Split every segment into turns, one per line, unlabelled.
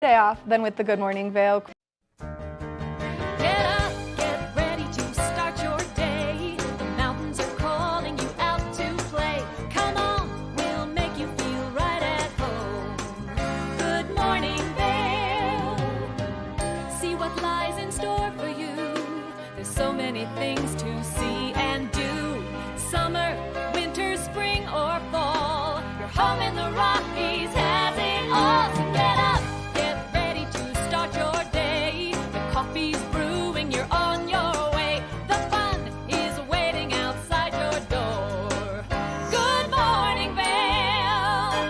Day off, then with the Good Morning Vail.
Get up, get ready to start your day. The mountains are calling you out to play. Come on, we'll make you feel right at home. Good morning, Vail. See what lies in store for you. There's so many things to see and do. Summer, winter, spring, or fall. Your home in the Rockies has it all. So get up. Coffee's brewing, you're on your way. The fun is waiting outside your door. Good morning, Vail.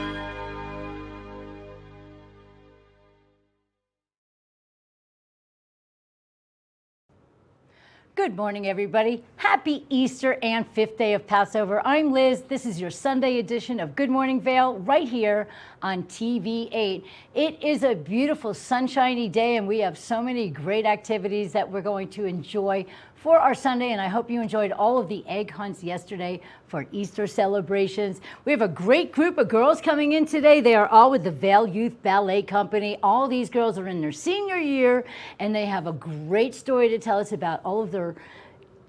Good morning, everybody. Happy Easter and 5th day of Passover. I'm Liz. This is your Sunday edition of Good Morning Vail right here on TV8. It is a beautiful sunshiny day and we have so many great activities that we're going to enjoy for our Sunday, and I hope you enjoyed all of the egg hunts yesterday for Easter celebrations. We have a great group of girls coming in today. They are all with the Vail Youth Ballet Company. All these girls are in their senior year and they have a great story to tell us about all of their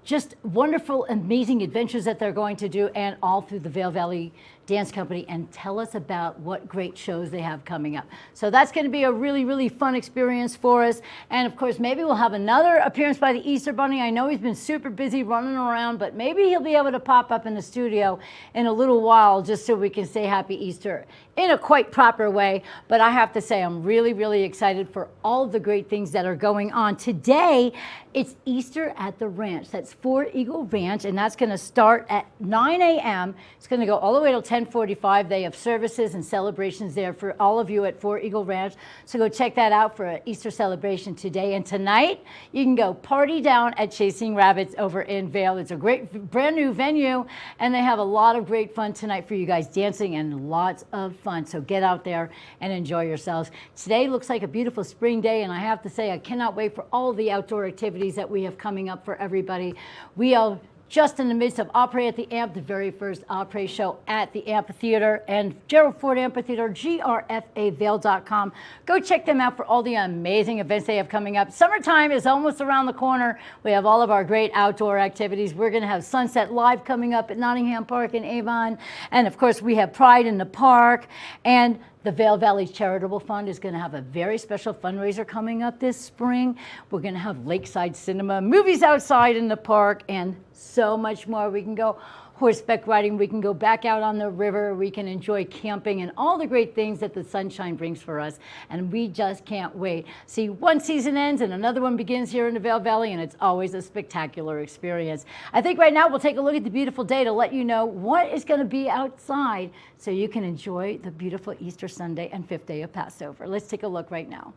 just wonderful, amazing adventures that they're going to do, and all through the Vail Valley Dance Company, and tell us about what great shows they have coming up. So that's going to be a really, really fun experience for us. And of course, maybe we'll have another appearance by the Easter Bunny. I know he's been super busy running around, but maybe he'll be able to pop up in the studio in a little while just so we can say Happy Easter in a quite proper way. But I have to say, I'm really, really excited for all the great things that are going on. Today, it's Easter at the Ranch. That's Four Eagle Ranch, and that's going to start at 9 a.m. It's going to go all the way till 10:45. They have services and celebrations there for all of you at Four Eagle Ranch. So go check that out for an Easter celebration today. And tonight, you can go party down at Chasing Rabbits over in Vail. It's a great brand new venue, and they have a lot of great fun tonight for you guys, dancing and lots of fun. So get out there and enjoy yourselves. Today looks like a beautiful spring day, and I have to say I cannot wait for all the outdoor activities that we have coming up for everybody. We are just in the midst of Opry at the Amp, the very first Opry show at the Amphitheater, and Gerald Ford Amphitheater, grfavail.com. Go check them out for all the amazing events they have coming up. Summertime is almost around the corner. We have all of our great outdoor activities. We're going to have Sunset Live coming up at Nottingham Park in Avon, and of course we have Pride in the Park, and the Vail Valley Charitable Fund is going to have a very special fundraiser coming up this spring. We're going to have lakeside cinema, movies outside in the park, and so much more. We can go horseback riding, we can go back out on the river, we can enjoy camping and all the great things that the sunshine brings for us. And we just can't wait. See, one season ends and another one begins here in the Vail Valley, and it's always a spectacular experience. I think right now we'll take a look at the beautiful day to let you know what is going to be outside so you can enjoy the beautiful Easter Sunday and 5th day of Passover. Let's take a look right now.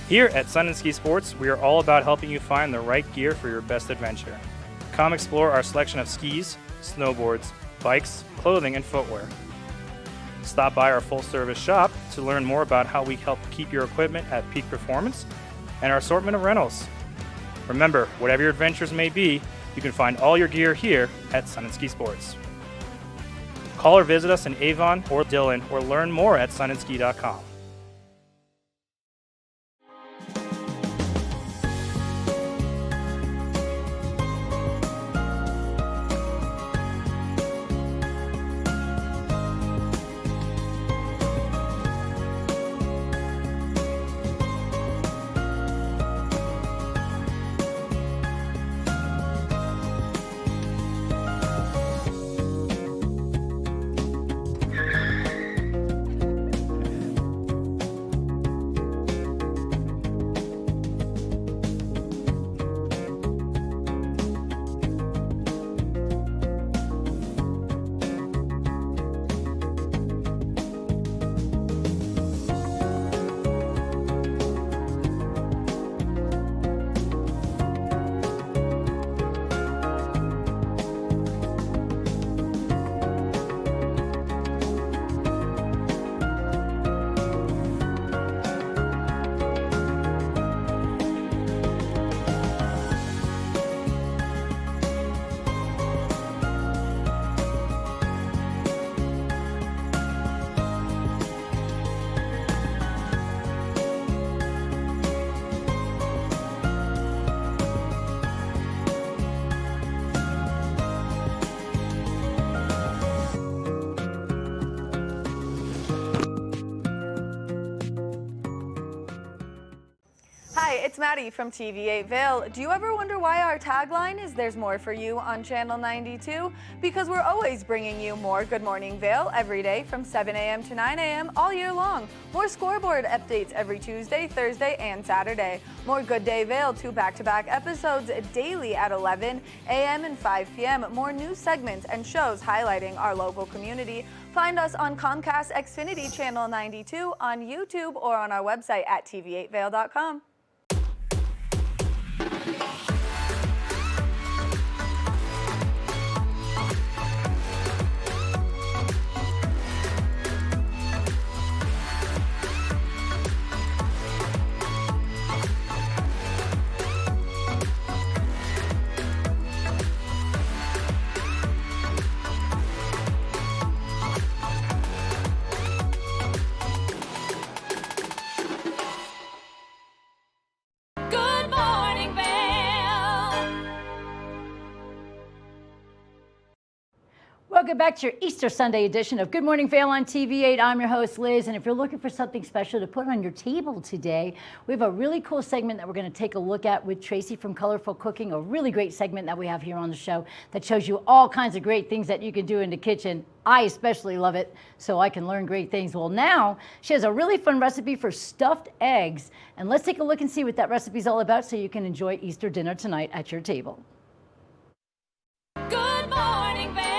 Here at Sun and Ski Sports, we are all about helping you find the right gear for your best adventure. Come explore our selection of skis, snowboards, bikes, clothing, and footwear. Stop by our full-service shop to learn more about how we help keep your equipment at peak performance and our assortment of rentals. Remember, whatever your adventures may be, you can find all your gear here at Sun and Ski Sports. Call or visit us in Avon or Dillon or learn more at sunandski.com.
Hi, it's Maddie from TV8 Vail. Do you ever wonder why our tagline is "There's more for you" on Channel 92? Because we're always bringing you more Good Morning Vail every day from 7 a.m. to 9 a.m. all year long. More scoreboard updates every Tuesday, Thursday, and Saturday. More Good Day Vail, 2 back-to-back episodes daily at 11 a.m. and 5 p.m. More news segments and shows highlighting our local community. Find us on Comcast Xfinity Channel 92, on YouTube, or on our website at tv8vail.com.
Good morning, Vail.
Welcome back to your Easter Sunday edition of Good Morning Vail on TV8. I'm your host, Liz, and if you're looking for something special to put on your table today, we have a really cool segment that we're going to take a look at with Tracy from Colorful Cooking, a really great segment that we have here on the show that shows you all kinds of great things that you can do in the kitchen. I especially love it, so I can learn great things. Well, now she has a really fun recipe for stuffed eggs, and let's take a look and see what that recipe is all about so you can enjoy Easter dinner tonight at your table.
Good morning, Vail.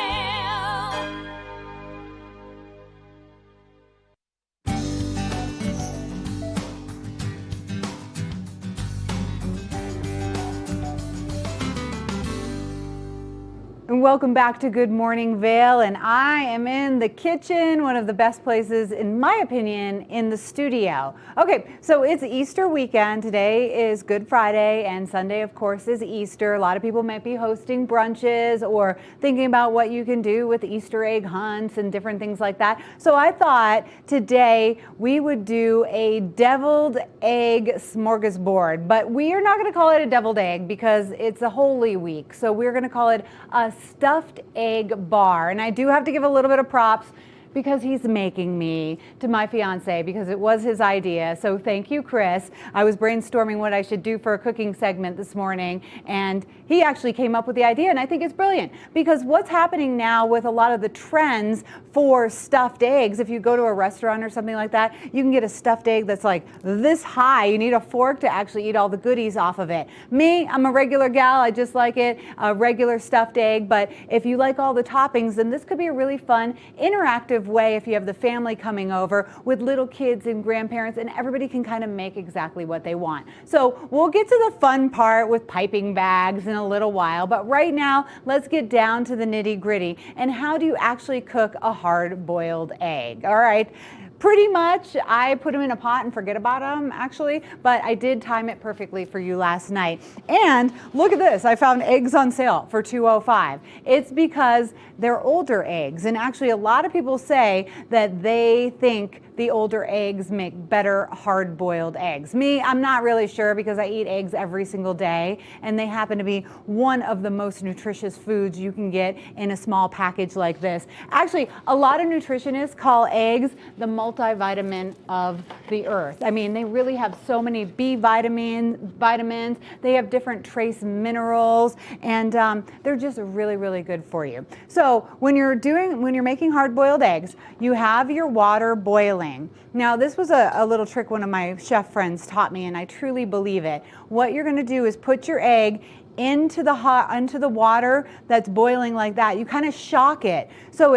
And welcome back to Good Morning Vail, and I am in the kitchen, one of the best places, in my opinion, in the studio. Okay, so it's Easter weekend. Today is Good Friday, and Sunday, of course, is Easter. A lot of people might be hosting brunches or thinking about what you can do with Easter egg hunts and different things like that. So I thought today we would do a deviled egg smorgasbord, but we are not going to call it a deviled egg because it's a Holy Week. So we're going to call it a stuffed egg bar. And I do have to give a little bit of props because he's making me to my fiance because it was his idea. So thank you, Chris. I was brainstorming what I should do for a cooking segment this morning, and he actually came up with the idea, and I think it's brilliant because what's happening now with a lot of the trends for stuffed eggs, if you go to a restaurant or something like that, you can get a stuffed egg that's like this high. You need a fork to actually eat all the goodies off of it. Me, I'm a regular gal. I just like it, a regular stuffed egg. But if you like all the toppings, then this could be a really fun, interactive way if you have the family coming over with little kids and grandparents, and everybody can kind of make exactly what they want. So we'll get to the fun part with piping bags in a little while, but right now let's get down to the nitty-gritty. And how do you actually cook a hard-boiled egg? All right. Pretty much, I put them in a pot and forget about them actually, but I did time it perfectly for you last night. And look at this, I found eggs on sale for $2.05. It's because they're older eggs, and actually a lot of people say that they think the older eggs make better hard-boiled eggs. Me, I'm not really sure because I eat eggs every single day, and they happen to be one of the most nutritious foods you can get in a small package like this. Actually, a lot of nutritionists call eggs the multivitamin of the earth. I mean, they really have so many B vitamins, they have different trace minerals, and they're just really, really good for you. So when you're making hard-boiled eggs, you have your water boiling. Now, this was a little trick one of my chef friends taught me, and I truly believe it. What you're gonna do is put your egg into the water that's boiling like that. You kind of shock it. So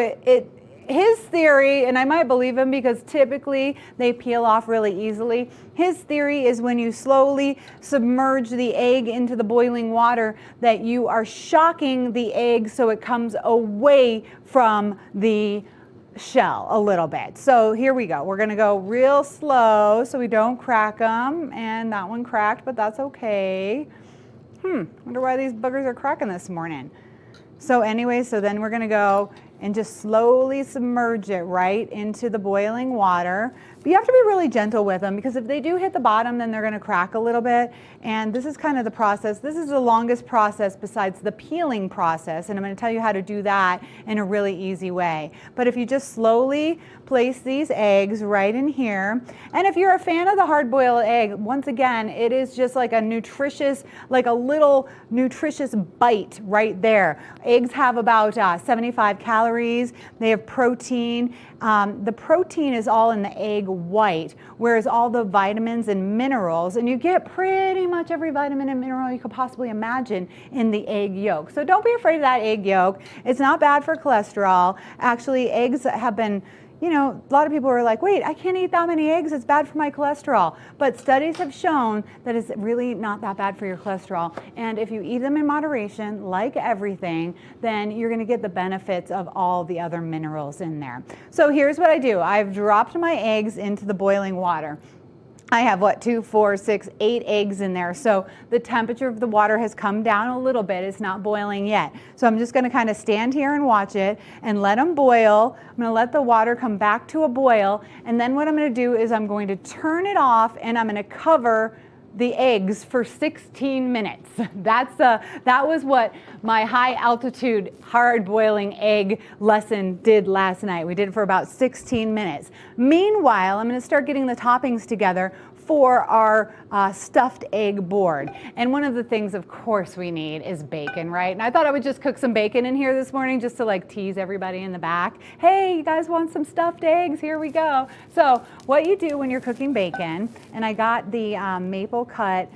his theory, and I might believe him because typically they peel off really easily. His theory is when you slowly submerge the egg into the boiling water that you are shocking the egg so it comes away from the shell a little bit. So here we go. We're going to go real slow so we don't crack them. And that one cracked, but that's okay. Wonder why these buggers are cracking this morning. So anyway, so then we're going to go and just slowly submerge it right into the boiling water. But you have to be really gentle with them because if they do hit the bottom, then they're going to crack a little bit. And this is kind of the process. This is the longest process besides the peeling process. And I'm going to tell you how to do that in a really easy way. But if you just slowly place these eggs right in here. And if you're a fan of the hard-boiled egg, once again, it is just like a nutritious, like a little nutritious bite right there. Eggs have about 75 calories. They have protein. The protein is all in the egg white, whereas all the vitamins and minerals, and you get pretty much every vitamin and mineral you could possibly imagine in the egg yolk. So don't be afraid of that egg yolk. It's not bad for cholesterol. Actually, eggs have been, you know, a lot of people are like, wait, I can't eat that many eggs, it's bad for my cholesterol. But studies have shown that it's really not that bad for your cholesterol. And if you eat them in moderation, like everything, then you're gonna get the benefits of all the other minerals in there. So here's what I do. I've dropped my eggs into the boiling water. I have 2, 4, 6, 8 eggs in there. So the temperature of the water has come down a little bit. It's not boiling yet. So I'm just gonna kind of stand here and watch it and let them boil. I'm gonna let the water come back to a boil. And then what I'm gonna do is I'm going to turn it off and I'm gonna cover the eggs for 16 minutes. That was what my high altitude hard boiling egg lesson did last night. We did it for about 16 minutes. Meanwhile, I'm going to start getting the toppings together for our stuffed egg board. And one of the things, of course, we need is bacon, right? And I thought I would just cook some bacon in here this morning just to like tease everybody in the back. Hey, you guys want some stuffed eggs? Here we go. So what you do when you're cooking bacon, and I got the maple cut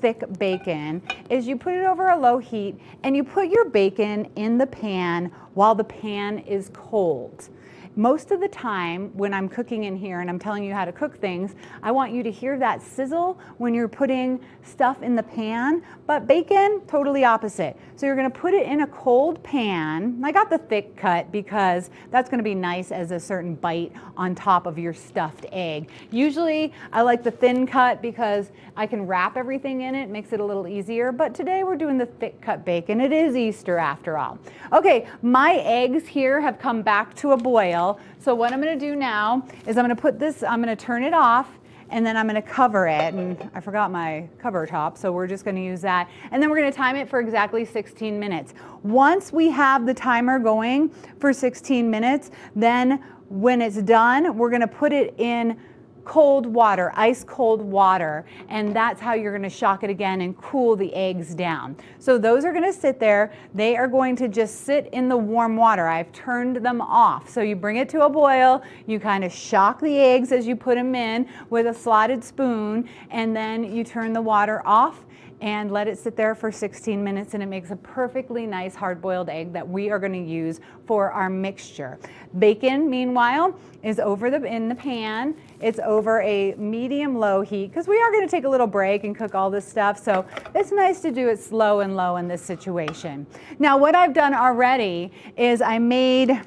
thick bacon, is you put it over a low heat and you put your bacon in the pan while the pan is cold. Most of the time when I'm cooking in here and I'm telling you how to cook things, I want you to hear that sizzle when you're putting stuff in the pan, but bacon, totally opposite. So you're gonna put it in a cold pan. I got the thick cut because that's gonna be nice as a certain bite on top of your stuffed egg. Usually I like the thin cut because I can wrap everything in it, makes it a little easier, but today we're doing the thick cut bacon. It is Easter after all. Okay, my eggs here have come back to a boil. So what I'm going to do now is I'm going to put this, I'm going to turn it off, and then I'm going to cover it. And I forgot my cover top, so we're just going to use that. And then we're going to time it for exactly 16 minutes. Once we have the timer going for 16 minutes, then when it's done, we're going to put it in cold water, ice cold water, and that's how you're going to shock it again and cool the eggs down. So those are going to sit there. They are going to just sit in the warm water. I've turned them off. So you bring it to a boil, you kind of shock the eggs as you put them in with a slotted spoon, and then you turn the water off and let it sit there for 16 minutes, and it makes a perfectly nice hard-boiled egg that we are going to use for our mixture. Bacon, meanwhile, is in the pan. It's over a medium-low heat because we are going to take a little break and cook all this stuff, so it's nice to do it slow and low in this situation. Now, what I've done already is I made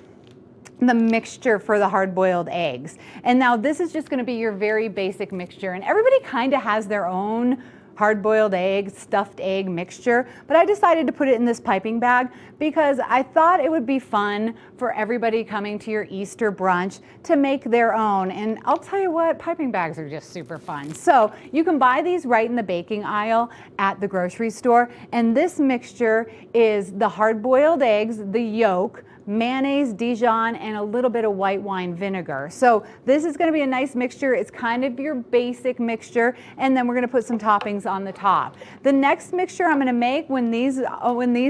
the mixture for the hard-boiled eggs. And now this is just gonna be your very basic mixture, and everybody kind of has their own hard-boiled egg, stuffed egg mixture, but I decided to put it in this piping bag because I thought it would be fun for everybody coming to your Easter brunch to make their own. And I'll tell you what, piping bags are just super fun. So you can buy these right in the baking aisle at the grocery store, and this mixture is the hard-boiled eggs, the yolk, mayonnaise, Dijon, and a little bit of white wine vinegar. So this is gonna be a nice mixture. It's kind of your basic mixture, and then we're gonna put some toppings on the top. The next mixture I'm gonna make when these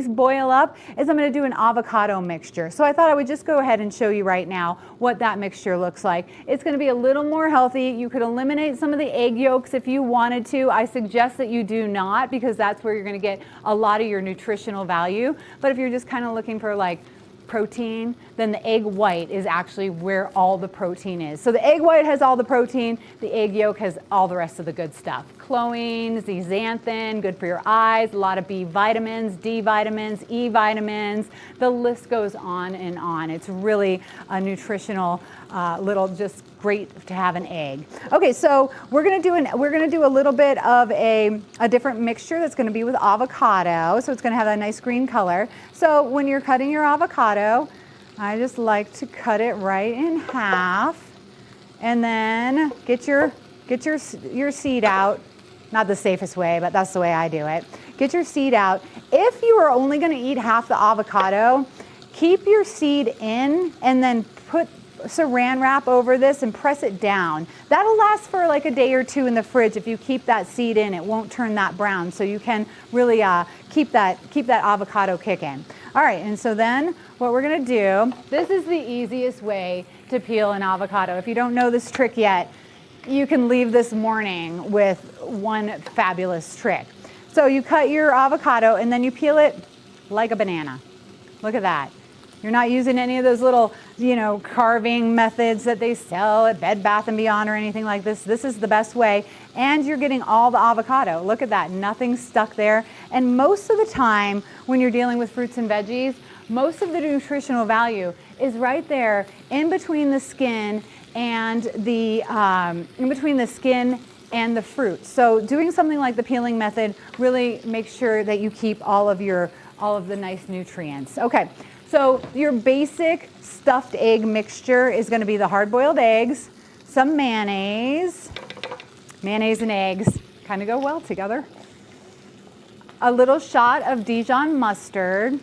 boil up is I'm gonna do an avocado mixture. So I thought I would just go ahead and show you right now what that mixture looks like. It's gonna be a little more healthy. You could eliminate some of the egg yolks if you wanted to. I suggest that you do not, because that's where you're gonna get a lot of your nutritional value. But if you're just kind of looking for like protein, then the egg white is actually where all the protein is. So the egg white has all the protein, the egg yolk has all the rest of the good stuff. Cloine, zeaxanthin, good for your eyes, a lot of B vitamins, D vitamins, E vitamins, the list goes on and on. It's really a nutritional little, just great to have an egg. Okay, so we're gonna do a little bit of a different mixture that's gonna be with avocado. So it's gonna have a nice green color. So when you're cutting your avocado, I just like to cut it right in half, and then get your seed out. Not the safest way, but that's the way I do it. Get your seed out. If you are only gonna eat half the avocado, keep your seed in and then put saran wrap over this and press it down. That'll last for like a day or two in the fridge. If you keep that seed in, it won't turn that brown. So you can really keep that avocado kicking. All right, and so then what we're gonna do, this is the easiest way to peel an avocado. If you don't know this trick yet, you can leave this morning with one fabulous trick. So you cut your avocado and then you peel it like a banana. Look at that. You're not using any of those little, carving methods that they sell at Bed Bath & Beyond or anything like this. This is the best way, and you're getting all the avocado. Look at that, nothing stuck there. And most of the time, when you're dealing with fruits and veggies, most of the nutritional value is right there in between the skin and the fruit. So doing something like the peeling method really makes sure that you keep all of the nice nutrients. Okay. So your basic stuffed egg mixture is going to be the hard-boiled eggs, some mayonnaise. Mayonnaise and eggs kind of go well together. A little shot of Dijon mustard.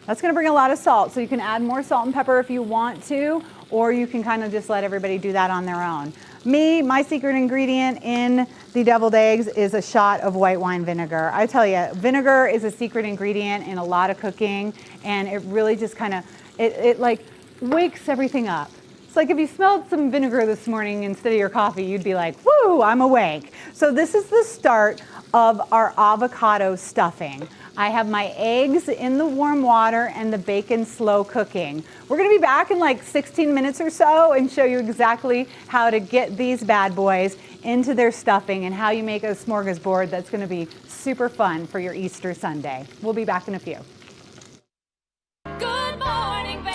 That's going to bring a lot of salt, so you can add more salt and pepper if you want to, or you can kind of just let everybody do that on their own. My secret ingredient in the deviled eggs is a shot of white wine vinegar. I tell you, vinegar is a secret ingredient in a lot of cooking, and it really just kind of, it like wakes everything up. It's like if you smelled some vinegar this morning instead of your coffee, you'd be like, woo, I'm awake. So this is the start of our avocado stuffing. I have my eggs in the warm water and the bacon slow cooking. We're gonna be back in like 16 minutes or so and show you exactly how to get these bad boys into their stuffing and how you make a smorgasbord that's gonna be super fun for your Easter Sunday. We'll be back in a few.
Good morning, Vail.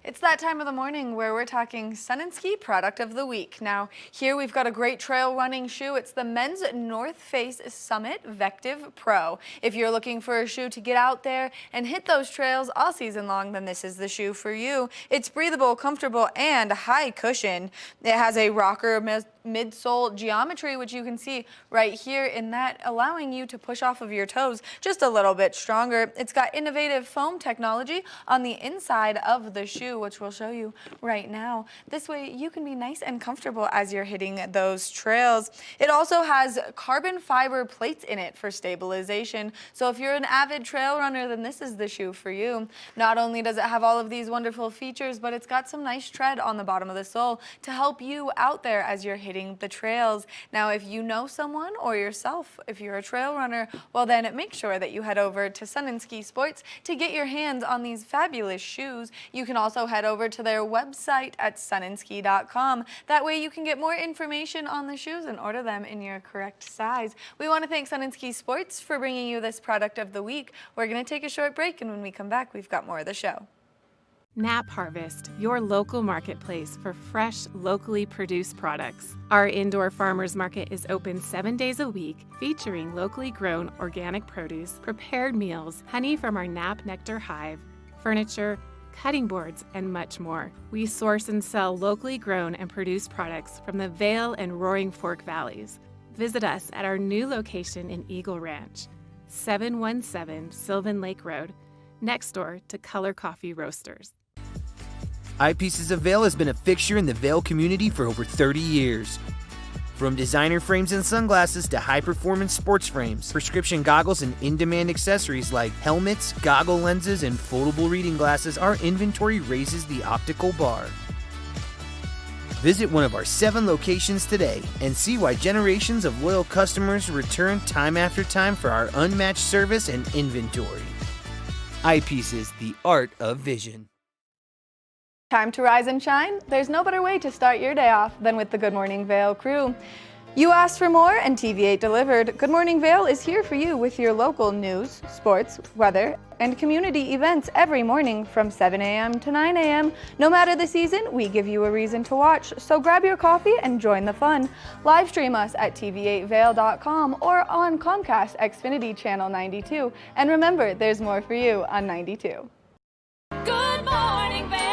It's that time of the morning where we're talking Sun and Ski Product of the Week. Now, here we've got a great trail running shoe. It's the men's North Face Summit Vective Pro. If you're looking for a shoe to get out there and hit those trails all season long, then this is the shoe for you. It's breathable, comfortable, and high cushion. It has a rocker midsole geometry, which you can see right here in that, allowing you to push off of your toes just a little bit stronger. It's got innovative foam technology on the inside of the shoe, which we'll show you right now. This way you can be nice and comfortable as you're hitting those trails. It also has carbon fiber plates in it for stabilization. So if you're an avid trail runner, then this is the shoe for you. Not only does it have all of these wonderful features, but it's got some nice tread on the bottom of the sole to help you out there as you're hitting hitting the trails. Now, if you know someone or yourself, if you're a trail runner, well then make sure that you head over to Sun and Ski Sports to get your hands on these fabulous shoes. You can also head over to their website at sunandski.com. That way you can get more information on the shoes and order them in your correct size. We want to thank Sun and Ski Sports for bringing you this product of the week. We're going to take a short break, and when we come back, we've got more of the show.
Knapp Harvest, your local marketplace for fresh, locally produced products. Our indoor farmers market is open 7 days a week, featuring locally grown organic produce, prepared meals, honey from our Knapp Nectar hive, furniture, cutting boards, and much more. We source and sell locally grown and produced products from the Vail and Roaring Fork Valleys. Visit us at our new location in Eagle Ranch, 717 Sylvan Lake Road, next door to Color Coffee Roasters.
Eyepieces of Vail has been a fixture in the Vail community for over 30 years. From designer frames and sunglasses to high-performance sports frames, prescription goggles, and in-demand accessories like helmets, goggle lenses, and foldable reading glasses, our inventory raises the optical bar. Visit one of our 7 locations today and see why generations of loyal customers return time after time for our unmatched service and inventory. Eyepieces, the art of vision.
Time to rise and shine? There's no better way to start your day off than with the Good Morning Vail crew. You asked for more and TV8 delivered. Good Morning Vail is here for you with your local news, sports, weather, and community events every morning from 7 a.m. to 9 a.m. No matter the season, we give you a reason to watch, so grab your coffee and join the fun. Live stream us at tv8vail.com or on Comcast Xfinity Channel 92. And remember, there's more for you on 92.
Good morning, Vail.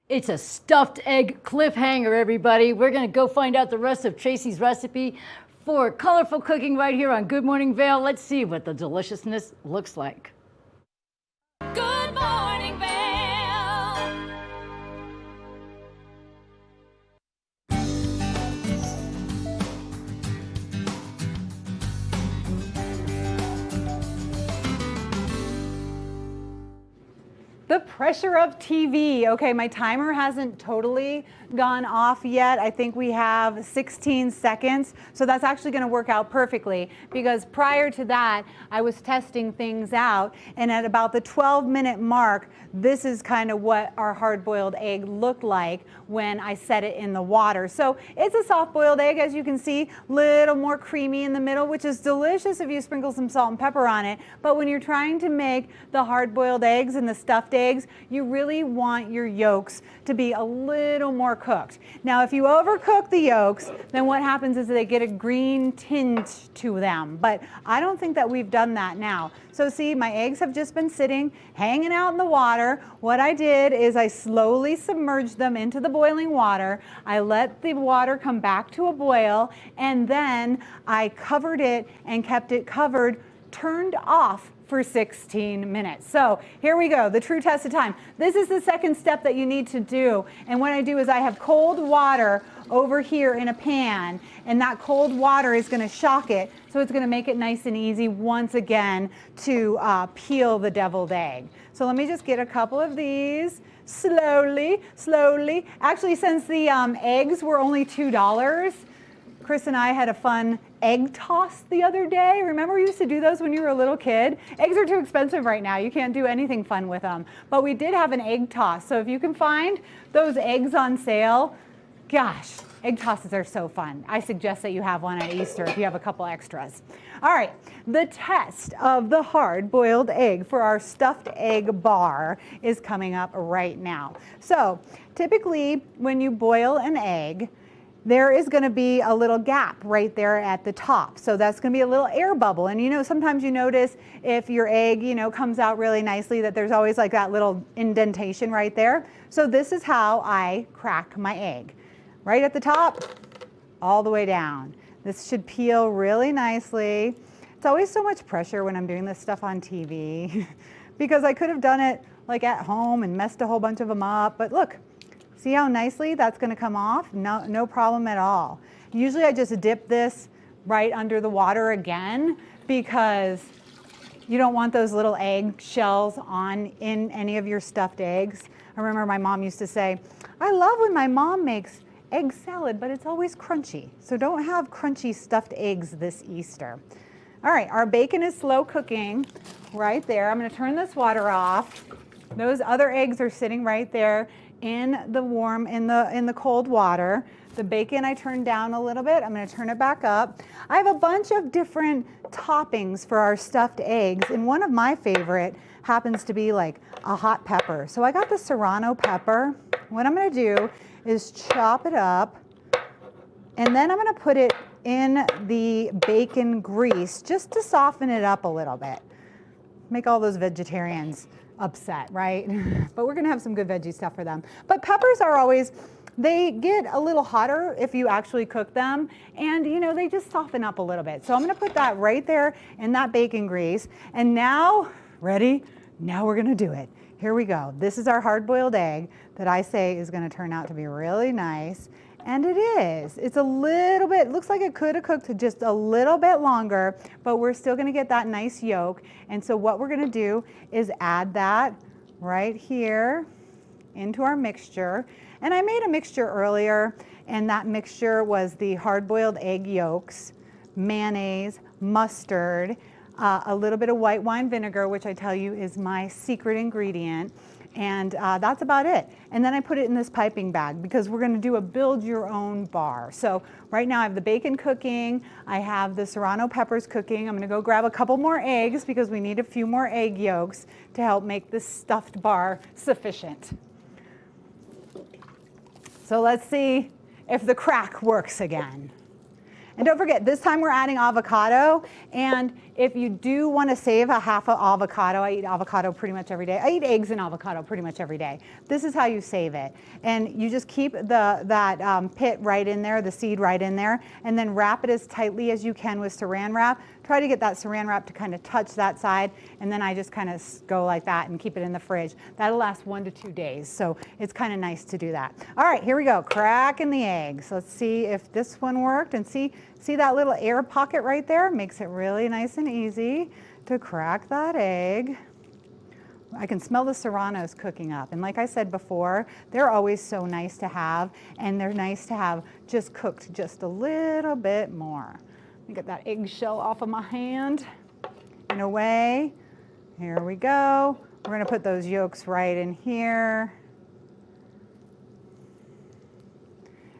It's a stuffed egg cliffhanger, everybody. We're going to go find out the rest of Tracy's recipe for colorful cooking right here on Good Morning Vail. Let's see what the deliciousness looks like.
Good morning, Vail.
The pressure of TV. Okay, my timer hasn't totally gone off yet. I think we have 16 seconds. So that's actually going to work out perfectly, because prior to that, I was testing things out. And at about the 12-minute mark, this is kind of what our hard-boiled egg looked like when I set it in the water. So it's a soft-boiled egg, as you can see, little more creamy in the middle, which is delicious if you sprinkle some salt and pepper on it. But when you're trying to make the hard-boiled eggs and the stuffed eggs, you really want your yolks to be a little more cooked. Now, if you overcook the yolks, then what happens is they get a green tint to them. But I don't think that we've done that now. So see, my eggs have just been sitting, hanging out in the water. What I did is I slowly submerged them into the boiling water. I let the water come back to a boil, and then I covered it and kept it covered, turned off for 16 minutes. So here we go, the true test of time. This is the second step that you need to do. And what I do is I have cold water over here in a pan, and that cold water is going to shock it. So it's going to make it nice and easy once again to peel the deviled egg. So let me just get a couple of these slowly. Actually, since the eggs were only $2, Chris and I had a fun egg toss the other day. Remember, we used to do those when you were a little kid? Eggs are too expensive right now. You can't do anything fun with them. But we did have an egg toss. So if you can find those eggs on sale, gosh, egg tosses are so fun. I suggest that you have one at Easter if you have a couple extras. All right, the test of the hard-boiled egg for our stuffed egg bar is coming up right now. So typically, when you boil an egg, there is going to be a little gap right there at the top. So that's going to be a little air bubble. And you know, sometimes you notice if your egg, you know, comes out really nicely that there's always like that little indentation right there. So this is how I crack my egg. Right at the top, all the way down. This should peel really nicely. It's always so much pressure when I'm doing this stuff on TV because I could have done it like at home and messed a whole bunch of them up. But look. See how nicely that's going to come off? No problem at all. Usually I just dip this right under the water again because you don't want those little egg shells in any of your stuffed eggs. I remember my mom used to say, I love when my mom makes egg salad, but it's always crunchy. So don't have crunchy stuffed eggs this Easter. All right, our bacon is slow cooking right there. I'm gonna turn this water off. Those other eggs are sitting right there in the cold water. The bacon I turned down a little bit. I'm gonna turn it back up. I have a bunch of different toppings for our stuffed eggs, and one of my favorite happens to be like a hot pepper. So I got the serrano pepper. What I'm gonna do is chop it up, and then I'm gonna put it in the bacon grease just to soften it up a little bit. Make all those vegetarians upset, right? But we're gonna have some good veggie stuff for them. But peppers are always, they get a little hotter if you actually cook them, and you know, they just soften up a little bit. So I'm gonna put that right there in that bacon grease. And now, ready? Now we're gonna do it. Here we go. This is our hard-boiled egg that I say is gonna turn out to be really nice. And it is. It's a little bit, looks like it could have cooked just a little bit longer, but we're still gonna get that nice yolk. And so what we're gonna do is add that right here into our mixture. And I made a mixture earlier, and that mixture was the hard-boiled egg yolks, mayonnaise, mustard, a little bit of white wine vinegar, which I tell you is my secret ingredient. And that's about it. And then I put it in this piping bag because we're gonna do a build your own bar. So right now I have the bacon cooking, I have the serrano peppers cooking. I'm gonna go grab a couple more eggs because we need a few more egg yolks to help make this stuffed bar sufficient. So let's see if the crack works again. And don't forget, this time we're adding avocado. And if you do want to save a half of avocado, I eat avocado pretty much every day. I eat eggs and avocado pretty much every day. This is how you save it. And you just keep that pit right in there, the seed right in there, and then wrap it as tightly as you can with saran wrap. Try to get that saran wrap to kind of touch that side, and then I just kind of go like that and keep it in the fridge. That'll last 1 to 2 days, so it's kind of nice to do that. All right, here we go, cracking the eggs. Let's see if this one worked, and see that little air pocket right there? Makes it really nice and easy to crack that egg. I can smell the serranos cooking up. And like I said before, they're always so nice to have, and they're nice to have just cooked just a little bit more. Let me get that eggshell off of my hand and away. Here we go. We're gonna put those yolks right in here.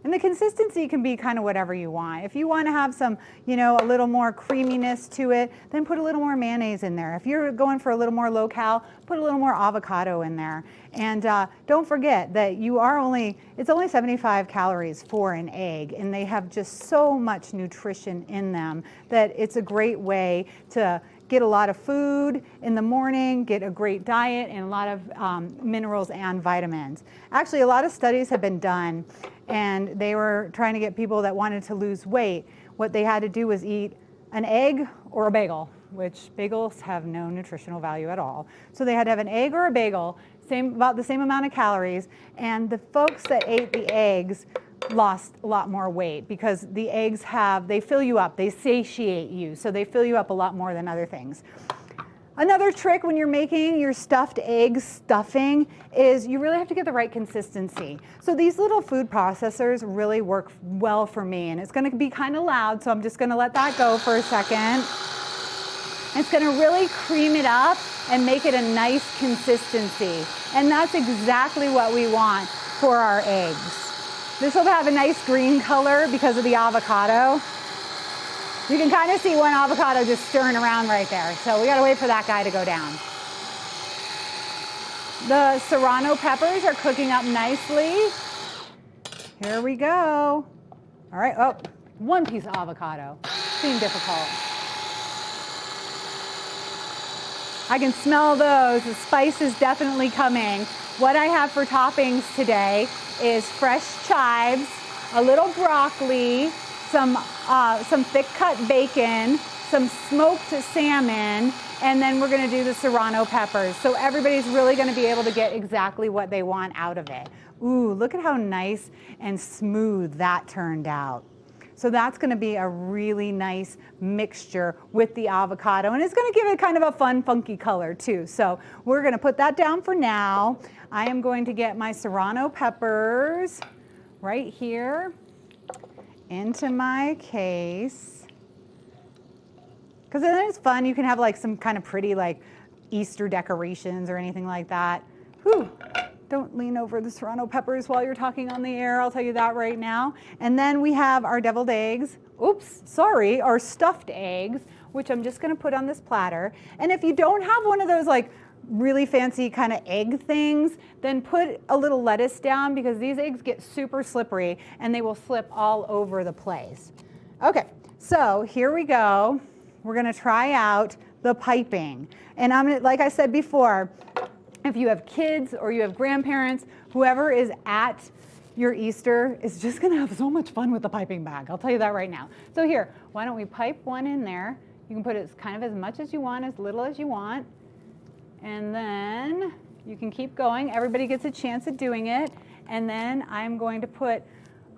And the consistency can be kind of whatever you want. If you want to have some, you know, a little more creaminess to it, then put a little more mayonnaise in there. If you're going for a little more low-cal, put a little more avocado in there. And don't forget that it's only 75 calories for an egg, and they have just so much nutrition in them that it's a great way to get a lot of food in the morning, get a great diet, and a lot of minerals and vitamins. Actually, a lot of studies have been done, and they were trying to get people that wanted to lose weight. What they had to do was eat an egg or a bagel, which bagels have no nutritional value at all. So they had to have an egg or a bagel, about the same amount of calories, and the folks that ate the eggs lost a lot more weight because the eggs they fill you up, they satiate you, so they fill you up a lot more than other things. Another trick when you're making your stuffed egg stuffing is you really have to get the right consistency. So these little food processors really work well for me, and it's gonna be kind of loud, so I'm just gonna let that go for a second. It's gonna really cream it up and make it a nice consistency. And that's exactly what we want for our eggs. This will have a nice green color because of the avocado. You can kind of see one avocado just stirring around right there. So we gotta wait for that guy to go down. The serrano peppers are cooking up nicely. Here we go. All right, oh, one piece of avocado. Seemed difficult. I can smell those. The spice is definitely coming. What I have for toppings today is fresh chives, a little broccoli, some thick cut bacon, some smoked salmon, and then we're gonna do the serrano peppers. So everybody's really gonna be able to get exactly what they want out of it. Ooh, look at how nice and smooth that turned out. So that's gonna be a really nice mixture with the avocado, and it's gonna give it kind of a fun, funky color too. So we're gonna put that down for now. I am going to get my serrano peppers right here into my case. Because then it's fun. You can have like some kind of pretty like Easter decorations or anything like that. Whew. Don't lean over the serrano peppers while you're talking on the air, I'll tell you that right now. And then we have our deviled eggs. Oops, sorry, our stuffed eggs, which I'm just gonna put on this platter. And if you don't have one of those like really fancy kind of egg things, then put a little lettuce down because these eggs get super slippery and they will slip all over the place. Okay, so here we go. We're gonna try out the piping. And I'm gonna, like I said before, if you have kids or you have grandparents, whoever is at your Easter is just gonna have so much fun with the piping bag. I'll tell you that right now. So here, why don't we pipe one in there? You can put it kind of as much as you want, as little as you want. And then you can keep going. Everybody gets a chance at doing it. And then I'm going to put,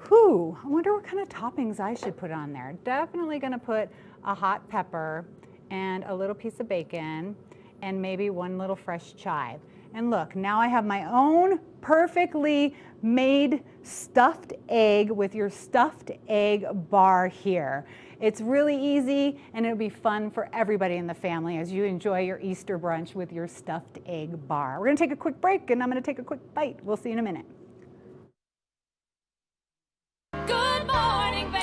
I wonder what kind of toppings I should put on there. Definitely gonna put a hot pepper and a little piece of bacon and maybe one little fresh chive. And look, now I have my own perfectly made stuffed egg with your stuffed egg bar here. It's really easy and it'll be fun for everybody in the family as you enjoy your Easter brunch with your stuffed egg bar. We're gonna take a quick break and I'm gonna take a quick bite. We'll see you in a minute.
Good morning, Vail.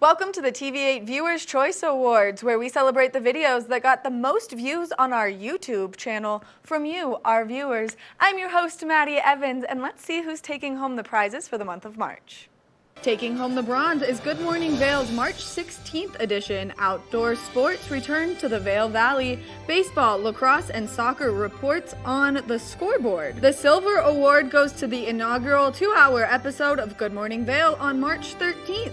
Welcome to the TV8 Viewers' Choice Awards, where we celebrate the videos that got the most views on our YouTube channel from you, our viewers. I'm your host, Maddie Evans, and let's see who's taking home the prizes for the month of March. Taking home the bronze is Good Morning Vail's March 16th edition. Outdoor sports return to the Vail Valley. Baseball, lacrosse, and soccer reports on the scoreboard. The silver award goes to the inaugural 2-hour episode of Good Morning Vail on March 13th.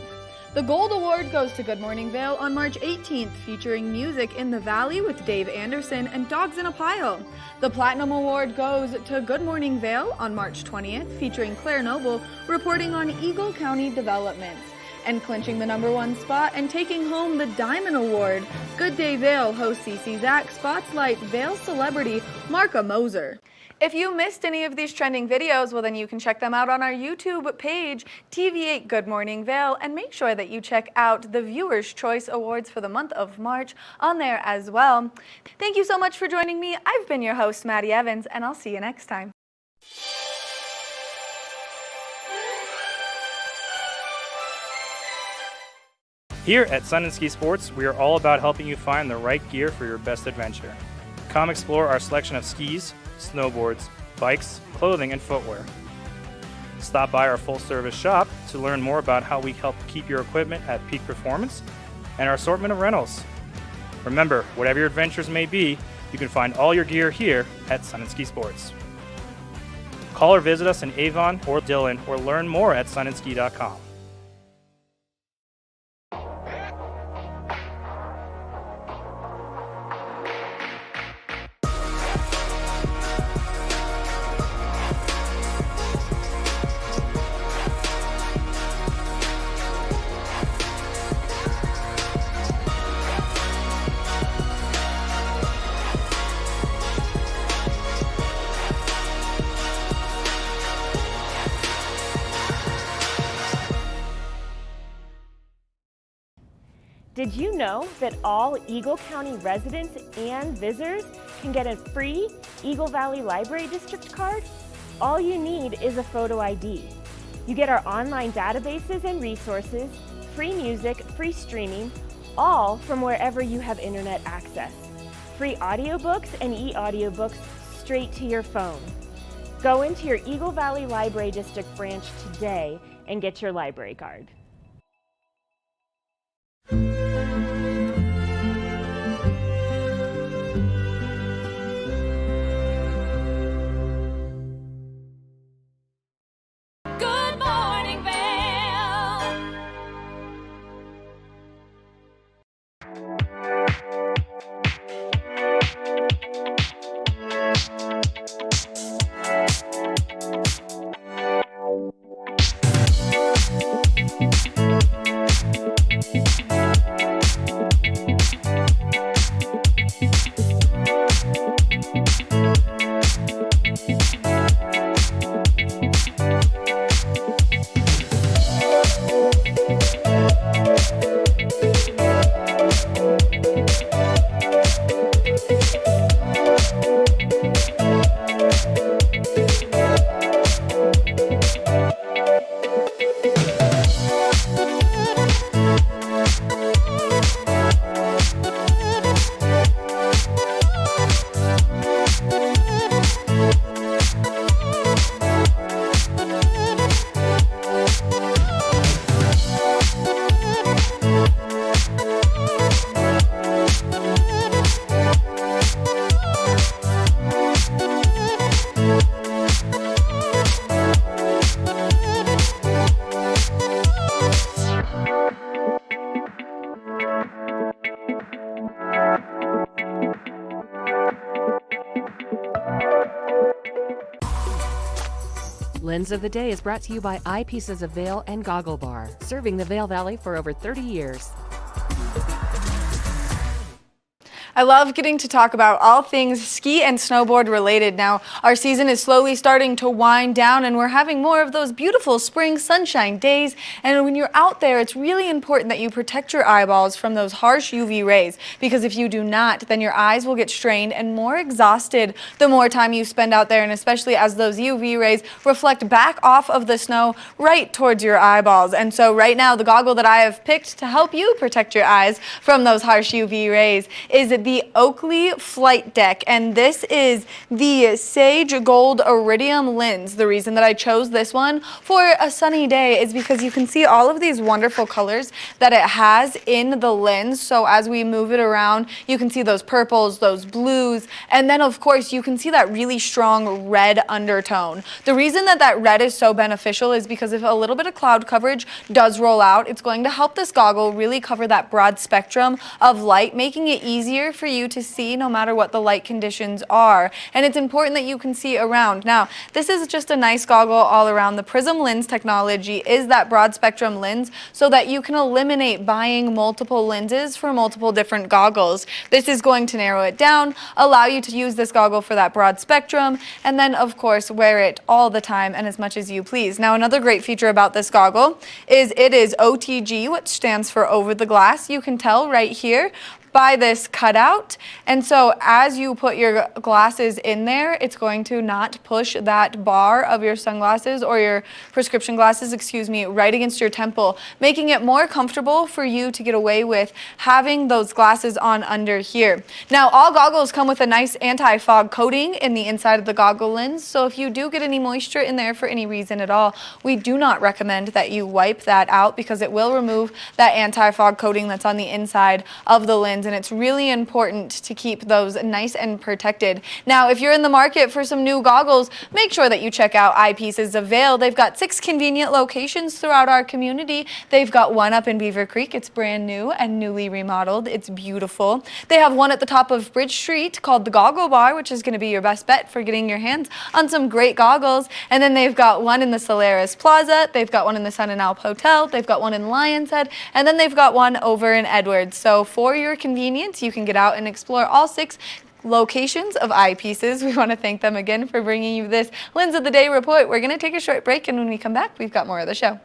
The Gold Award goes to Good Morning Vail on March 18th, featuring Music in the Valley with Dave Anderson and Dogs in a Pile. The Platinum Award goes to Good Morning Vail on March 20th, featuring Claire Noble reporting on Eagle County developments. And clinching the #1 spot and taking home the Diamond Award, Good Day Vail host CC Zach spotlights Vail celebrity Marka Moser. If you missed any of these trending videos, well then you can check them out on our YouTube page, TV8 Good Morning Vail, and make sure that you check out the Viewers' Choice Awards for the month of March on there as well. Thank you so much for joining me. I've been your host, Maddie Evans, and I'll see you next time.
Here at Sun and Ski Sports, we are all about helping you find the right gear for your best adventure. Come explore our selection of skis, snowboards, bikes, clothing, and footwear. Stop by our full-service shop to learn more about how we help keep your equipment at peak performance and our assortment of rentals. Remember, whatever your adventures may be, you can find all your gear here at Sun and Ski Sports. Call or visit us in Avon or Dillon or learn more at sunandski.com.
Did you know that all Eagle County residents and visitors can get a free Eagle Valley Library District card? All you need is a photo ID. You get our online databases and resources, free music, free streaming, all from wherever you have internet access. Free audiobooks and e-audiobooks straight to your phone. Go into your Eagle Valley Library District branch today and get your library card.
Good morning, Vail.
Lens of the Day is brought to you by Eyepieces of Vail and Goggle Bar, serving the Vail Valley for over 30 years.
I love getting to talk about all things ski and snowboard related now. Our season is slowly starting to wind down and we're having more of those beautiful spring sunshine days. And when you're out there, it's really important that you protect your eyeballs from those harsh UV rays, because if you do not, then your eyes will get strained and more exhausted the more time you spend out there, and especially as those UV rays reflect back off of the snow right towards your eyeballs. And so right now, the goggle that I have picked to help you protect your eyes from those harsh UV rays is the Oakley Flight Deck, and this is the Sage Gold Iridium lens. The reason that I chose this one for a sunny day is because you can see all of these wonderful colors that it has in the lens. So as we move it around, you can see those purples, those blues, and then of course you can see that really strong red undertone. The reason that that red is so beneficial is because if a little bit of cloud coverage does roll out, it's going to help this goggle really cover that broad spectrum of light, making it easier for you to see no matter what the light conditions are. And it's important that you can see around. Now, this is just a nice goggle all around. The Prism lens technology is that broad spectrum lens so that you can eliminate buying multiple lenses for multiple different goggles. This is going to narrow it down, allow you to use this goggle for that broad spectrum, and then of course wear it all the time and as much as you please. Now, another great feature about this goggle is it is OTG, which stands for over the glass. You can tell right here by this cutout, and so as you put your glasses in there, it's going to not push that bar of your sunglasses or your prescription glasses, excuse me, right against your temple, making it more comfortable for you to get away with having those glasses on under here. Now, all goggles come with a nice anti-fog coating in the inside of the goggle lens, so if you do get any moisture in there for any reason at all, we do not recommend that you wipe that out because it will remove that anti-fog coating that's on the inside of the lens, and it's really important to keep those nice and protected. Now, if you're in the market for some new goggles, make sure that you check out Eyepieces of Vail. They've got 6 convenient locations throughout our community. They've got one up in Beaver Creek. It's brand new and newly remodeled. It's beautiful. They have one at the top of Bridge Street called the Goggle Bar, which is going to be your best bet for getting your hands on some great goggles. And then they've got one in the Solaris Plaza. They've got one in the Sun and Alp Hotel. They've got one in Lion's Head. And then they've got one over in Edwards. So for your convenience, you can get out and explore all 6 locations of Eyepieces. We want to thank them again for bringing you this Lens of the Day report. We're going to take a short break, and when we come back, we've got more of the show.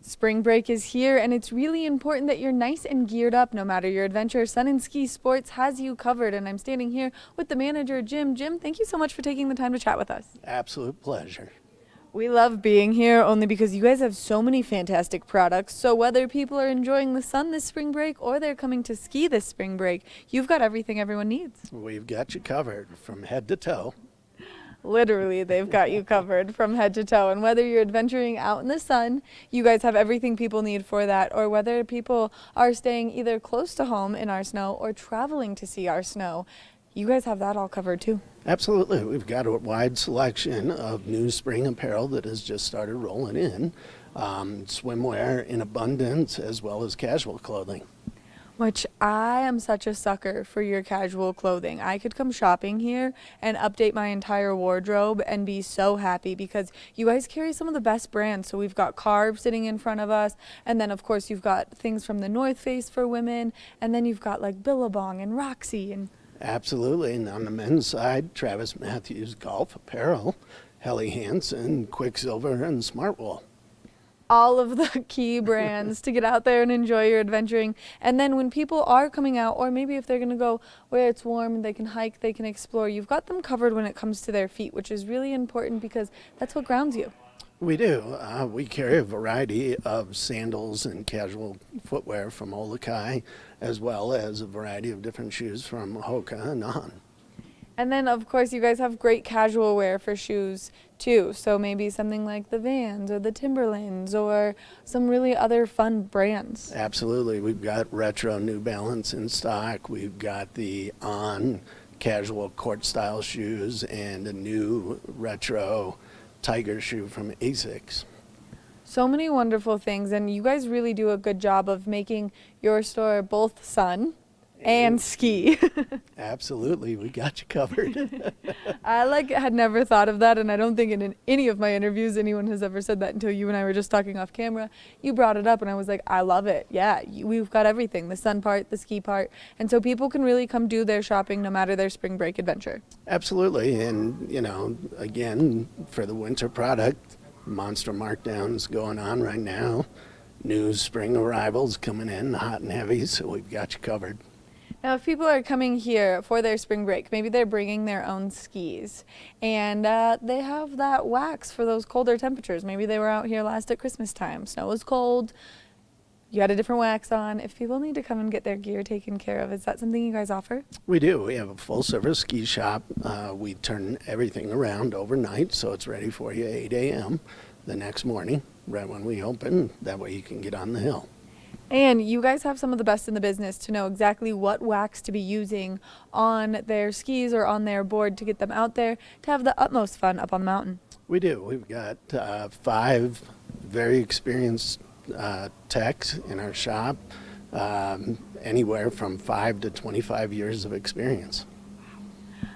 Spring break is here, and it's really important that you're nice and geared up no matter your adventure. Sun and Ski Sports has you covered, and I'm standing here with the manager, Jim. Jim, thank you so much for taking the time to chat with us.
Absolute pleasure.
We love being here only because you guys have so many fantastic products. So whether people are enjoying the sun this spring break or they're coming to ski this spring break, you've got everything everyone needs.
We've got you covered from head to toe.
Literally, they've got you covered from head to toe. And whether you're adventuring out in the sun, you guys have everything people need for that. Or whether people are staying either close to home in our snow or traveling to see our snow, you guys have that all covered too.
Absolutely. We've got a wide selection of new spring apparel that has just started rolling in. Swimwear in abundance, as well as casual clothing.
Which I am such a sucker for your casual clothing. I could come shopping here and update my entire wardrobe and be so happy because you guys carry some of the best brands. So we've got Carb sitting in front of us, and then of course you've got things from the North Face for women, and then you've got like Billabong and Roxy and
Absolutely. And on the men's side, Travis Matthews Golf Apparel, Helly Hansen, Quicksilver, and Smartwool.
all of the key brands to get out there and enjoy your adventuring. And then when people are coming out, or maybe if they're going to go where it's warm and they can hike, they can explore, you've got them covered when it comes to their feet, which is really important because that's what grounds you.
We do. We carry a variety of sandals and casual footwear from Olokai, as well as a variety of different shoes from Hoka and On.
And then, of course, you guys have great casual wear for shoes, too. So maybe something like the Vans or the Timberlands or some really other fun brands.
Absolutely. We've got retro New Balance in stock. We've got the On casual court-style shoes and a new retro Tiger shoe from Asics.
So many wonderful things, and you guys really do a good job of making your store both sun and ski.
Absolutely, we got you covered.
I had never thought of that, and I don't think in any of my interviews anyone has ever said that until you and I were just talking off camera. You brought it up, and I was like, I love it. Yeah, we've got everything, the sun part, the ski part, and so people can really come do their shopping no matter their spring break adventure.
Absolutely, and again, for the winter product, monster markdowns going on right now. New spring arrivals coming in hot and heavy, so we've got you covered.
Now, if people are coming here for their spring break, maybe they're bringing their own skis, and they have that wax for those colder temperatures. Maybe they were out here last at Christmas time. Snow was cold. You had a different wax on. If people need to come and get their gear taken care of, is that something you guys offer?
We do. We have a full-service ski shop. We turn everything around overnight, so it's ready for you 8 a.m. the next morning, right when we open. That way you can get on the hill.
And you guys have some of the best in the business to know exactly what wax to be using on their skis or on their board to get them out there to have the utmost fun up on the mountain.
We do. We've got 5 very experienced techs in our shop, anywhere from 5 to 25 years of experience.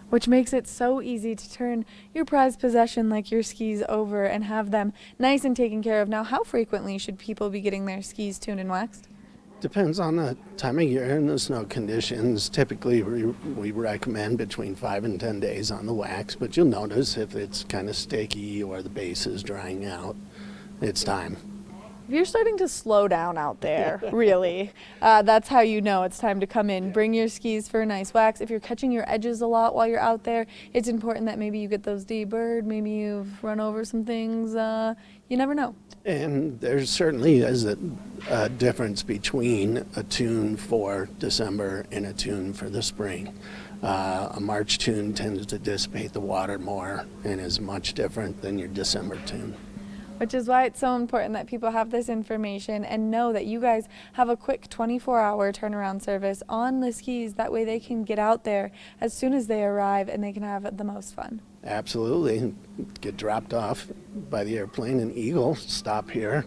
Which makes it so easy to turn your prized possession like your skis over and have them nice and taken care of. Now, how frequently should people be getting their skis tuned and waxed?
Depends on the time of year and the snow conditions. Typically, we recommend between 5 and 10 days on the wax, but you'll notice if it's kind of sticky or the base is drying out, it's time.
If you're starting to slow down out there, really, that's how you know it's time to come in. Bring your skis for a nice wax. If you're catching your edges a lot while you're out there, it's important that maybe you get those deburred, maybe you've run over some things. You never know.
And there certainly is a difference between a tune for December and a tune for the spring. A March tune tends to dissipate the water more and is much different than your December tune.
Which is why it's so important that people have this information and know that you guys have a quick 24-hour turnaround service on the skis. That way they can get out there as soon as they arrive and they can have the most fun.
Absolutely. Get dropped off by the airplane in Eagle, stop here,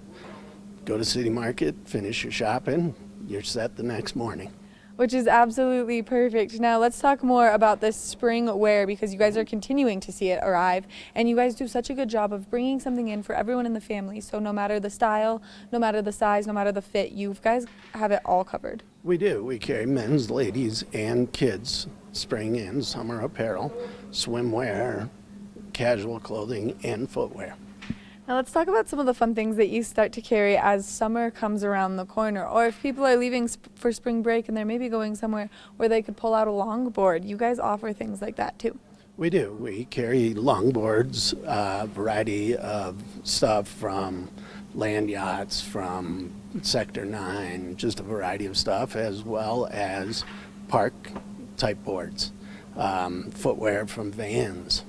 go to City Market, finish your shopping, you're set the next morning.
Which is absolutely perfect. Now let's talk more about this spring wear because you guys are continuing to see it arrive and you guys do such a good job of bringing something in for everyone in the family. So no matter the style, no matter the size, no matter the fit, you guys have it all covered.
We do. We carry men's, ladies, and kids spring and summer apparel, swimwear, casual clothing, and footwear.
Now let's talk about some of the fun things that you start to carry as summer comes around the corner, or if people are leaving for spring break and they're maybe going somewhere where they could pull out a longboard. You guys offer things like that too.
We do. We carry longboards, a variety of stuff from land yachts, from Sector 9, just a variety of stuff, as well as park type boards, footwear from Vans.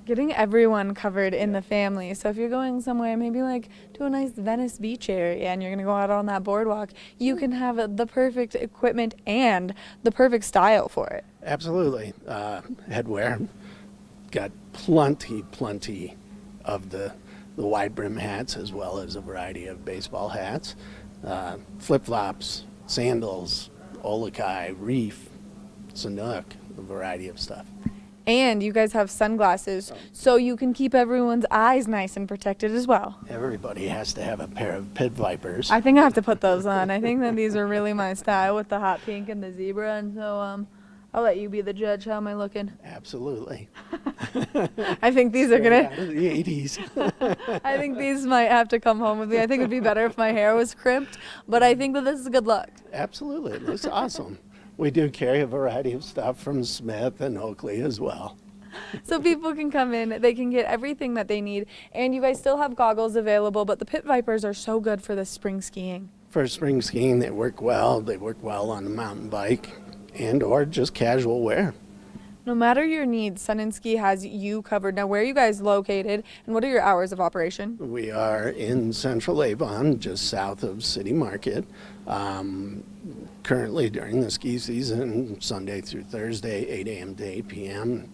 Getting everyone covered in the family. So if you're going somewhere, maybe like to a nice Venice beach area and you're gonna go out on that boardwalk, you can have the perfect equipment and the perfect style for it.
Absolutely. Headwear, got plenty of the wide brim hats as well as a variety of baseball hats, flip-flops, sandals, Olokai, Reef, Sanook, a variety of stuff.
And you guys have sunglasses, so you can keep everyone's eyes nice and protected as well.
Everybody has to have a pair of pit vipers.
I think I have to put those on. I think that these are really my style with the hot pink and the zebra, and so I'll let you be the judge. How am I looking?
Absolutely.
I think these are
Straight
gonna.
out of the 80s.
I think these might have to come home with me. I think it'd be better if my hair was crimped, but I think that this is a good look.
Absolutely. It looks awesome. We do carry a variety of stuff from Smith and Oakley as well.
So people can come in, they can get everything that they need, and you guys still have goggles available, but the Pit Vipers are so good for the spring skiing.
For spring skiing, they work well. They work well on the mountain bike and or just casual wear.
No matter your needs, Sun and Ski has you covered. Now, where are you guys located, and what are your hours of operation?
We are in central Avon, just south of City Market. Currently during the ski season, Sunday through Thursday, 8 a.m. to 8 p.m.,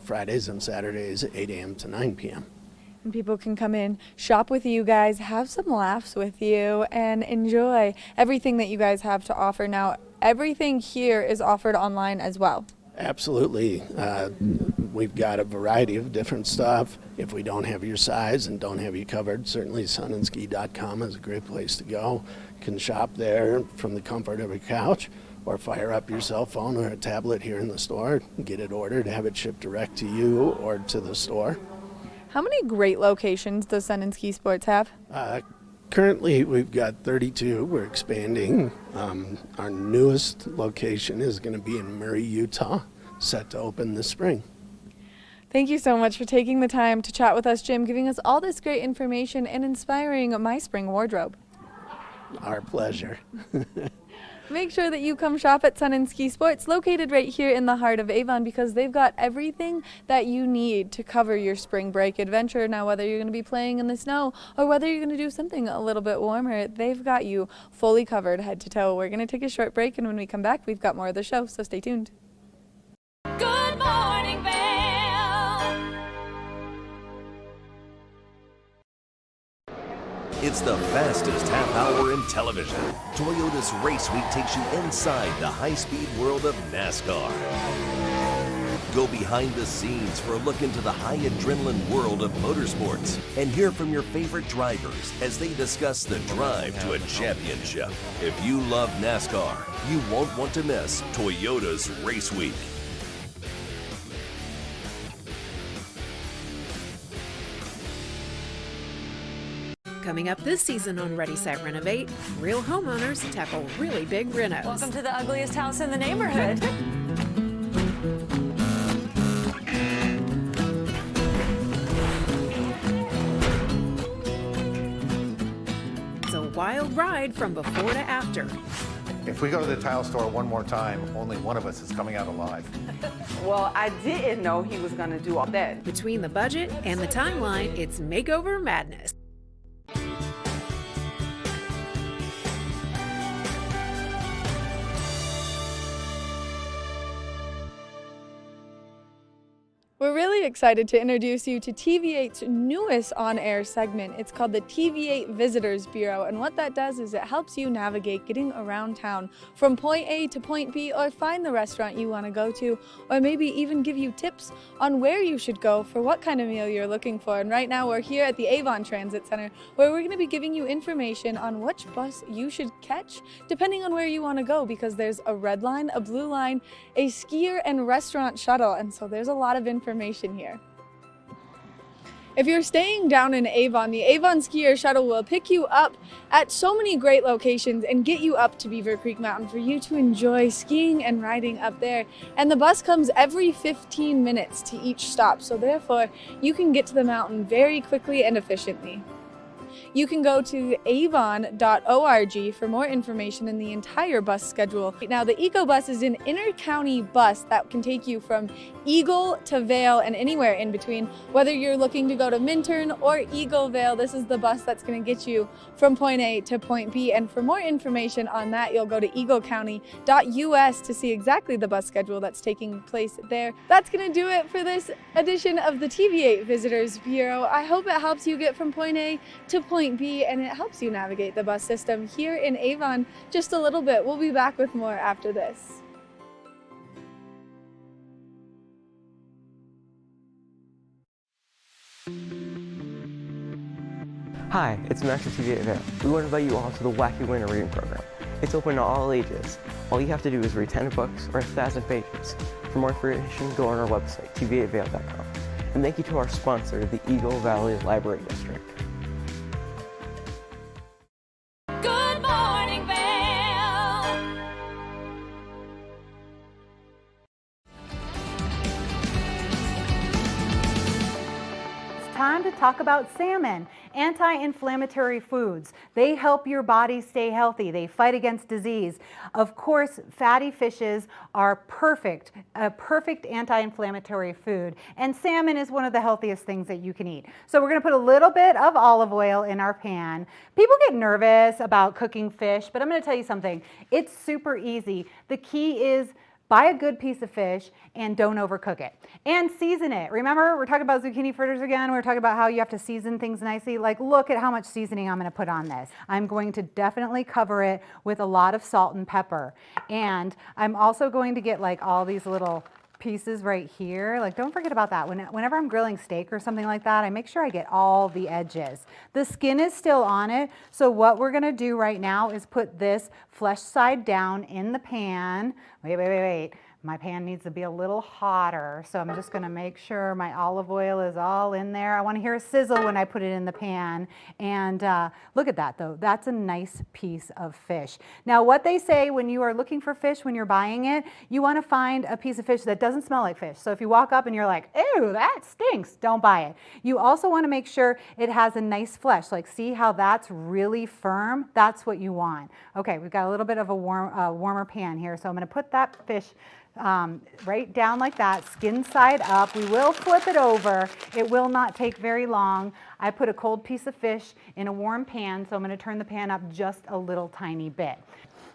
Fridays and Saturdays, 8 a.m. to 9 p.m.
And people can come in, shop with you guys, have some laughs with you, and enjoy everything that you guys have to offer. Now, everything here is offered online as well.
Absolutely. We've got a variety of different stuff. If we don't have your size and don't have you covered, certainly sunandski.com is a great place to go. You can shop there from the comfort of your couch or fire up your cell phone or a tablet here in the store, get it ordered, have it shipped direct to you or to the store.
How many great locations does Sun and Ski Sports have?
Currently, we've got 32. We're expanding. Our newest location is going to be in Murray, Utah, set to open this spring.
Thank you so much for taking the time to chat with us, Jim, giving us all this great information and inspiring my spring wardrobe.
Our pleasure.
Make sure that you come shop at Sun and Ski Sports, located right here in the heart of Avon, because they've got everything that you need to cover your spring break adventure. Now, whether you're going to be playing in the snow or whether you're going to do something a little bit warmer, they've got you fully covered head to toe. We're going to take a short break, and when we come back, we've got more of the show, so stay tuned.
Good morning, Vail.
It's the fastest half hour in television. Toyota's Race Week takes you inside the high-speed world of NASCAR. Go behind the scenes for a look into the high adrenaline world of motorsports and hear from your favorite drivers as they discuss the drive to a championship. If you love NASCAR, you won't want to miss Toyota's Race Week.
Coming up this season on Ready, Set, Renovate, real homeowners tackle really big renos.
Welcome to the ugliest house in the neighborhood.
It's a wild ride from before to after.
If we go to the tile store one more time, only one of us is coming out alive.
Well, I didn't know he was going to do all that.
Between the budget and the timeline, it's makeover madness.
We're really excited to introduce you to TV8's newest on-air segment. It's called the TV8 Visitors Bureau, and what that does is it helps you navigate getting around town from point A to point B, or find the restaurant you want to go to, or maybe even give you tips on where you should go for what kind of meal you're looking for. And right now we're here at the Avon Transit Center, where we're going to be giving you information on which bus you should catch depending on where you want to go, because there's a red line, a blue line, a skier and restaurant shuttle, and so there's a lot of information here. If you're staying down in Avon, the Avon Skier Shuttle will pick you up at so many great locations and get you up to Beaver Creek Mountain for you to enjoy skiing and riding up there. And the bus comes every 15 minutes to each stop, so therefore you can get to the mountain very quickly and efficiently. You can go to avon.org for more information in the entire bus schedule. Now, the EcoBus is an inter-county bus that can take you from Eagle to Vail and anywhere in between. Whether you're looking to go to Minturn or Eagle Vail, this is the bus that's going to get you from point A to point B. And for more information on that, you'll go to eaglecounty.us to see exactly the bus schedule that's taking place there. That's going to do it for this edition of the TV8 Visitors Bureau. I hope it helps you get from point A to point B, and it helps you navigate the bus system here in Avon just a little bit. We'll be back with more after this.
Hi, it's Max from TV8 Vail. We want to invite you all to the Wacky Winter Reading Program. It's open to all ages. All you have to do is read 10 books or 1,000 pages. For more information, go on our website, tv8vail.com. And thank you to our sponsor, the Eagle Valley Library District.
Good morning, Vail.
It's time to talk about salmon. Anti-inflammatory foods. They help your body stay healthy. They fight against disease. Of course, fatty fishes are a perfect anti-inflammatory food. And salmon is one of the healthiest things that you can eat. So we're going to put a little bit of olive oil in our pan. People get nervous about cooking fish, but I'm going to tell you something. It's super easy. The key is buy a good piece of fish and don't overcook it. And season it. Remember, we're talking about zucchini fritters again. We're talking about how you have to season things nicely. Like, look at how much seasoning I'm going to put on this. I'm going to definitely cover it with a lot of salt and pepper. And I'm also going to get like all these little pieces right here. Like, don't forget about that. Whenever I'm grilling steak or something like that, I make sure I get all the edges. The skin is still on it. So what we're going to do right now is put this flesh side down in the pan. Wait. My pan needs to be a little hotter, so I'm just going to make sure my olive oil is all in there. I want to hear a sizzle when I put it in the pan. And look at that, though. That's a nice piece of fish. Now, what they say when you are looking for fish, when you're buying it, you want to find a piece of fish that doesn't smell like fish. So if you walk up and you're like, ew, that stinks, don't buy it. You also want to make sure it has a nice flesh. Like, see how that's really firm? That's what you want. Okay, we've got a little bit of a warmer pan here, so I'm going to put that fish right down like that, skin side up. We will flip it over. It will not take very long. I put a cold piece of fish in a warm pan, so I'm going to turn the pan up just a little tiny bit.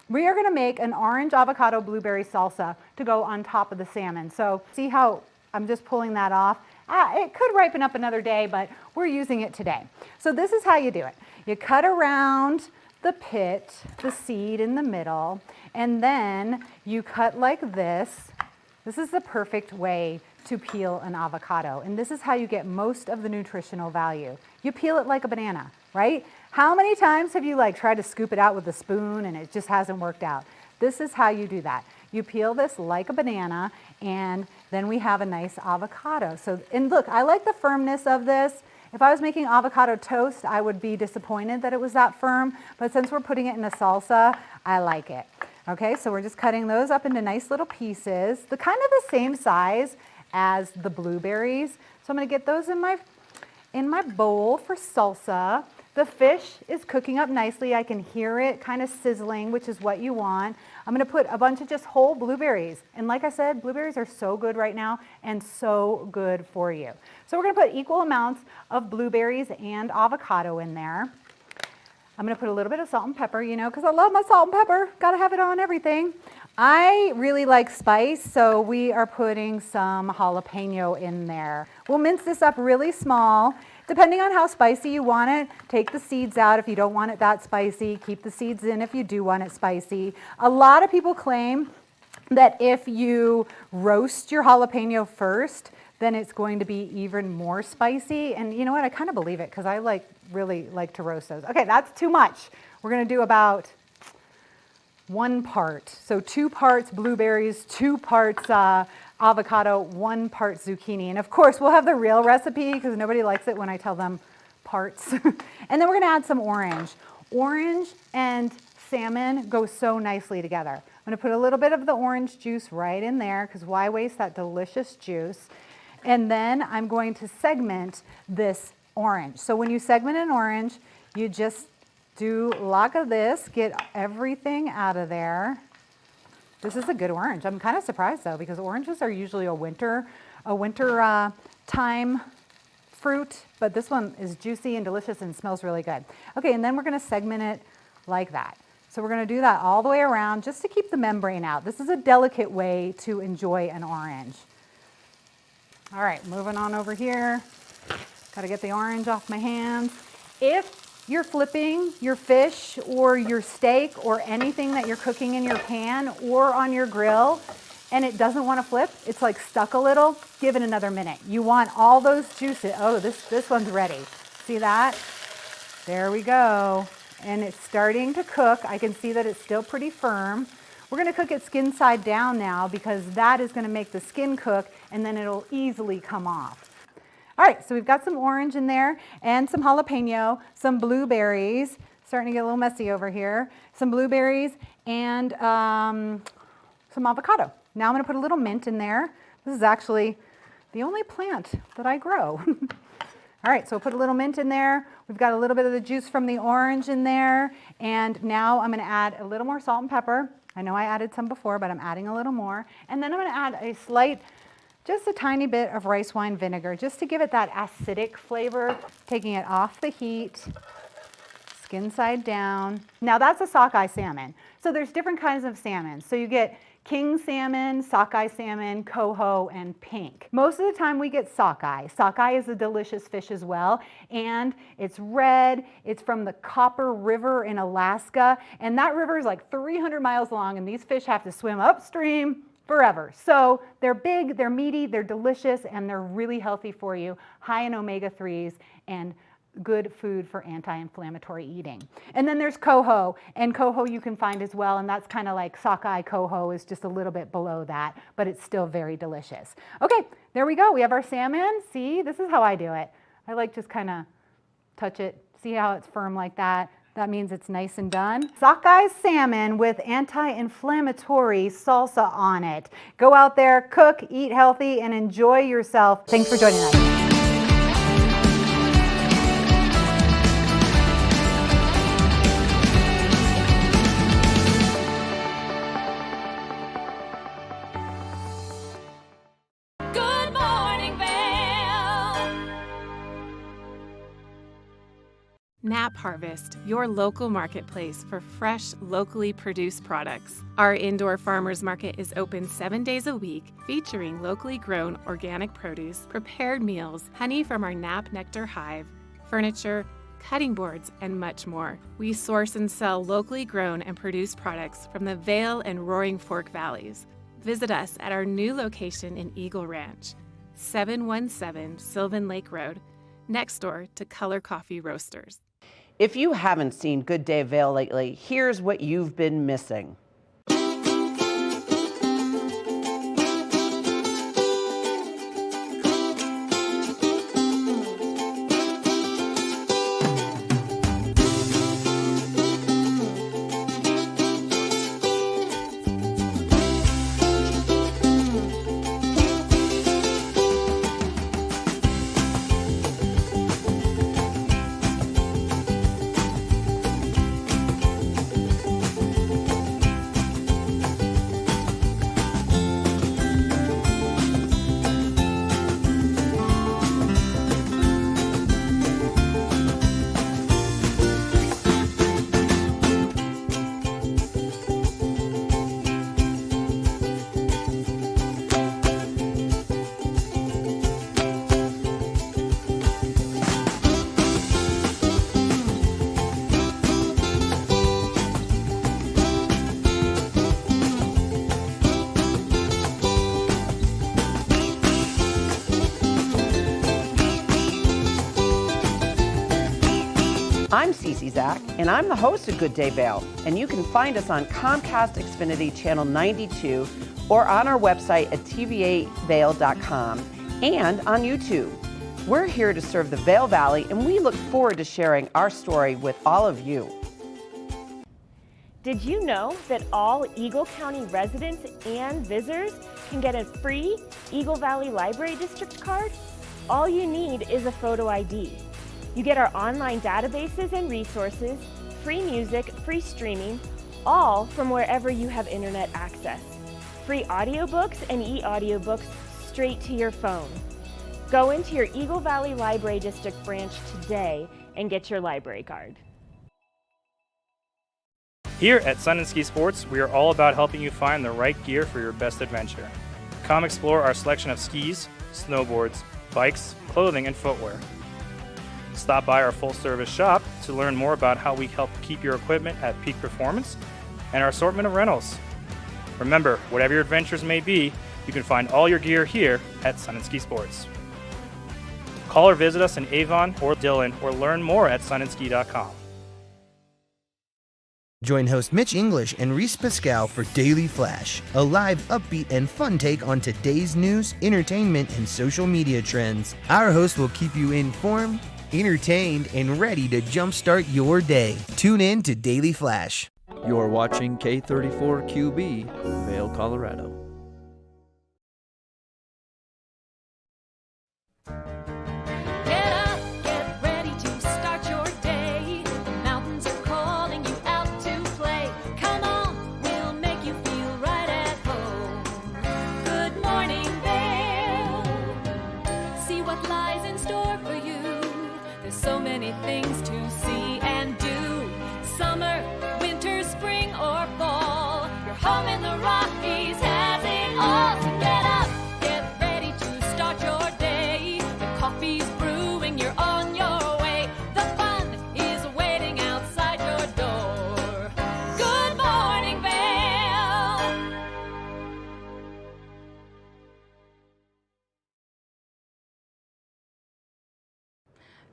We are going to make an orange avocado blueberry salsa to go on top of the salmon. So see how I'm just pulling that off? It could ripen up another day, but we're using it today. So this is how you do it. You cut around the pit, the seed in the middle, and then you cut like this. This is the perfect way to peel an avocado, and this is how you get most of the nutritional value. You peel it like a banana, right? How many times have you tried to scoop it out with a spoon and it just hasn't worked out? This is how you do that. You peel this like a banana, and then we have a nice avocado. So, and look, I like the firmness of this. If I was making avocado toast, I would be disappointed that it was that firm, but since we're putting it in a salsa, I like it. Okay, so we're just cutting those up into nice little pieces, the kind of the same size as the blueberries. So I'm gonna get those in my bowl for salsa. The fish is cooking up nicely. I can hear it kind of sizzling, which is what you want. I'm gonna put a bunch of just whole blueberries. And like I said, blueberries are so good right now and so good for you. So we're gonna put equal amounts of blueberries and avocado in there. I'm gonna put a little bit of salt and pepper, because I love my salt and pepper. Gotta have it on everything. I really like spice, so we are putting some jalapeno in there. We'll mince this up really small. Depending on how spicy you want it, take the seeds out if you don't want it that spicy. Keep the seeds in if you do want it spicy. A lot of people claim that if you roast your jalapeno first, then it's going to be even more spicy. And you know what? I kind of believe it because I really like to roast those. Okay, that's too much. We're going to do about 1 part. So 2 parts blueberries, 2 parts avocado, 1 part zucchini. And of course, we'll have the real recipe because nobody likes it when I tell them parts. And then we're going to add some orange. Orange and salmon go so nicely together. I'm going to put a little bit of the orange juice right in there because why waste that delicious juice? And then I'm going to segment this orange. So when you segment an orange, you just do like this, get everything out of there. This is a good orange. I'm kind of surprised though, because oranges are usually a winter time fruit, but this one is juicy and delicious and smells really good. Okay, and then we're gonna segment it like that. So we're gonna do that all the way around just to keep the membrane out. This is a delicate way to enjoy an orange. All right, moving on over here. Gotta get the orange off my hands. If you're flipping your fish or your steak or anything that you're cooking in your pan or on your grill and it doesn't want to flip, it's like stuck a little, give it another minute. You want all those juices. Oh, this one's ready. See that? There we go. and it's starting to cook. I can see that it's still pretty firm. We're going to cook it skin side down now because that is going to make the skin cook and then it'll easily come off. All right, so we've got some orange in there and some jalapeno, some blueberries, starting to get a little messy over here, some blueberries and some avocado. Now I'm going to put a little mint in there. This is actually the only plant that I grow. All right, so we'll put a little mint in there. We've got a little bit of the juice from the orange in there. And now I'm going to add a little more salt and pepper. I know I added some before, but I'm adding a little more. And then I'm going to add a slight, just a tiny bit of rice wine vinegar, just to give it that acidic flavor, taking it off the heat, skin side down. Now that's a sockeye salmon. So there's different kinds of salmon. So you get king salmon, sockeye salmon, coho, and pink. Most of the time we get sockeye. Sockeye is a delicious fish as well, and it's red. It's from the Copper River in Alaska, and that river is like 300 miles long, and these fish have to swim upstream forever. So they're big, they're meaty, they're delicious, and they're really healthy for you, high in omega-3s and good food for anti-inflammatory eating. And then there's coho, and coho you can find as well, and that's kind of like sockeye coho is just a little bit below that, but it's still very delicious. Okay, there we go. We have our salmon. See, this is how I do it. I like just kind of touch it. See how it's firm like that? That means it's nice and done. Sockeye salmon with anti-inflammatory salsa on it. Go out there, cook, eat healthy, and enjoy yourself. Thanks for joining us.
Nap Harvest, your local marketplace for fresh, locally produced products. Our indoor farmers market is open 7 days a week, featuring locally grown organic produce, prepared meals, honey from our Nap Nectar hive, furniture, cutting boards, and much more. We source and sell locally grown and produced products from the Vail and Roaring Fork Valleys. Visit us at our new location in Eagle Ranch, 717 Sylvan Lake Road, next door to Color Coffee Roasters.
If you haven't seen Good Day Vail lately, here's what you've been missing. I'm Cece Zach, and I'm the host of Good Day Vail, and you can find us on Comcast Xfinity Channel 92 or on our website at tva8vail.com and on YouTube. We're here to serve the Vail Valley, and we look forward to sharing our story with all of you.
Did you know that all Eagle County residents and visitors can get a free Eagle Valley Library District card? All you need is a photo ID. You get our online databases and resources, free music, free streaming, all from wherever you have internet access. Free audiobooks and e-audiobooks straight to your phone. Go into your Eagle Valley Library District branch today and get your library card.
Here at Sun and Ski Sports, we are all about helping you find the right gear for your best adventure. Come explore our selection of skis, snowboards, bikes, clothing, and footwear. Stop by our full-service shop to learn more about how we help keep your equipment at peak performance and our assortment of rentals. Remember, whatever your adventures may be, you can find all your gear here at Sun and Ski Sports. Call or visit us in Avon or Dillon or learn more at sunandski.com.
Join host Mitch English and Reese Pascal for Daily Flash, a live, upbeat, and fun take on today's news, entertainment, and social media trends. Our host will keep you informed, entertained, and ready to jumpstart your day. Tune in to Daily Flash.
You're watching K34QB, Vail, Colorado.
Get up, get ready to start your day. The mountains are calling you out to play. Come on, we'll make you feel right at home. Good morning, Vail. See what lies in store for you. There's so many things to see and do. Summer, winter, spring, or fall. Your home in the Rockies has it all. So get up, get ready to start your day. The coffee's brewing, you're on your way. The fun is waiting outside your door. Good morning, Vail.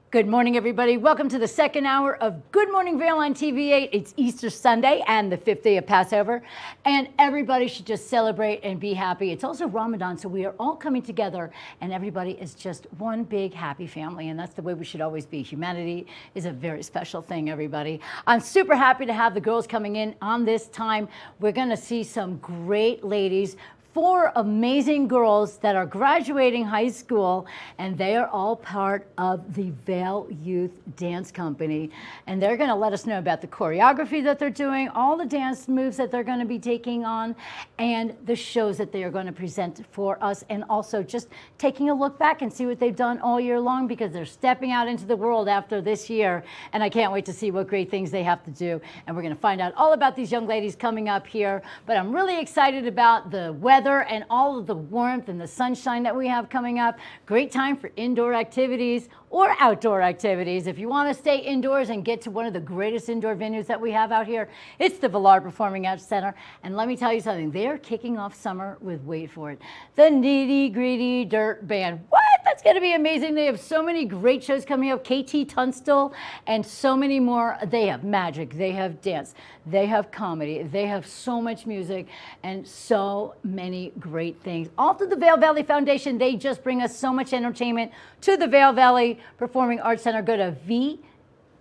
Good morning, everybody. Welcome to the second hour of Good Morning Vail on TV8. It's Easter Sunday and the 5th day of Passover, and everybody should just celebrate and be happy. It's also Ramadan, so we are all coming together, and everybody is just one big happy family, and that's the way we should always be. Humanity is a very special thing, everybody. I'm super happy to have the girls coming in on this time. We're going to see some great ladies. 4 amazing girls that are graduating high school, and they are all part of the Vail Youth Dance Company. And they're going to let us know about the choreography that they're doing, all the dance moves that they're going to be taking on, and the shows that they are going to present for us, and also just taking a look back and see what they've done all year long, because they're stepping out into the world after this year, and I can't wait to see what great things they have to do. And we're going to find out all about these young ladies coming up here, but I'm really excited about the weather and all of the warmth and the sunshine that we have coming up. Great time for indoor activities or outdoor activities. If you want to stay indoors and get to one of the greatest indoor venues that we have out here, it's the Villard Performing Arts Center. And let me tell you something, they are kicking off summer with, wait for it, the Nitty Gritty Dirt Band. What? That's going to be amazing. They have so many great shows coming up. KT Tunstall and so many more. They have magic, they have dance, they have comedy, they have so much music and so many great things. All through the Vail Valley Foundation, they just bring us so much entertainment to the Vail Valley Performing Arts Center. Go to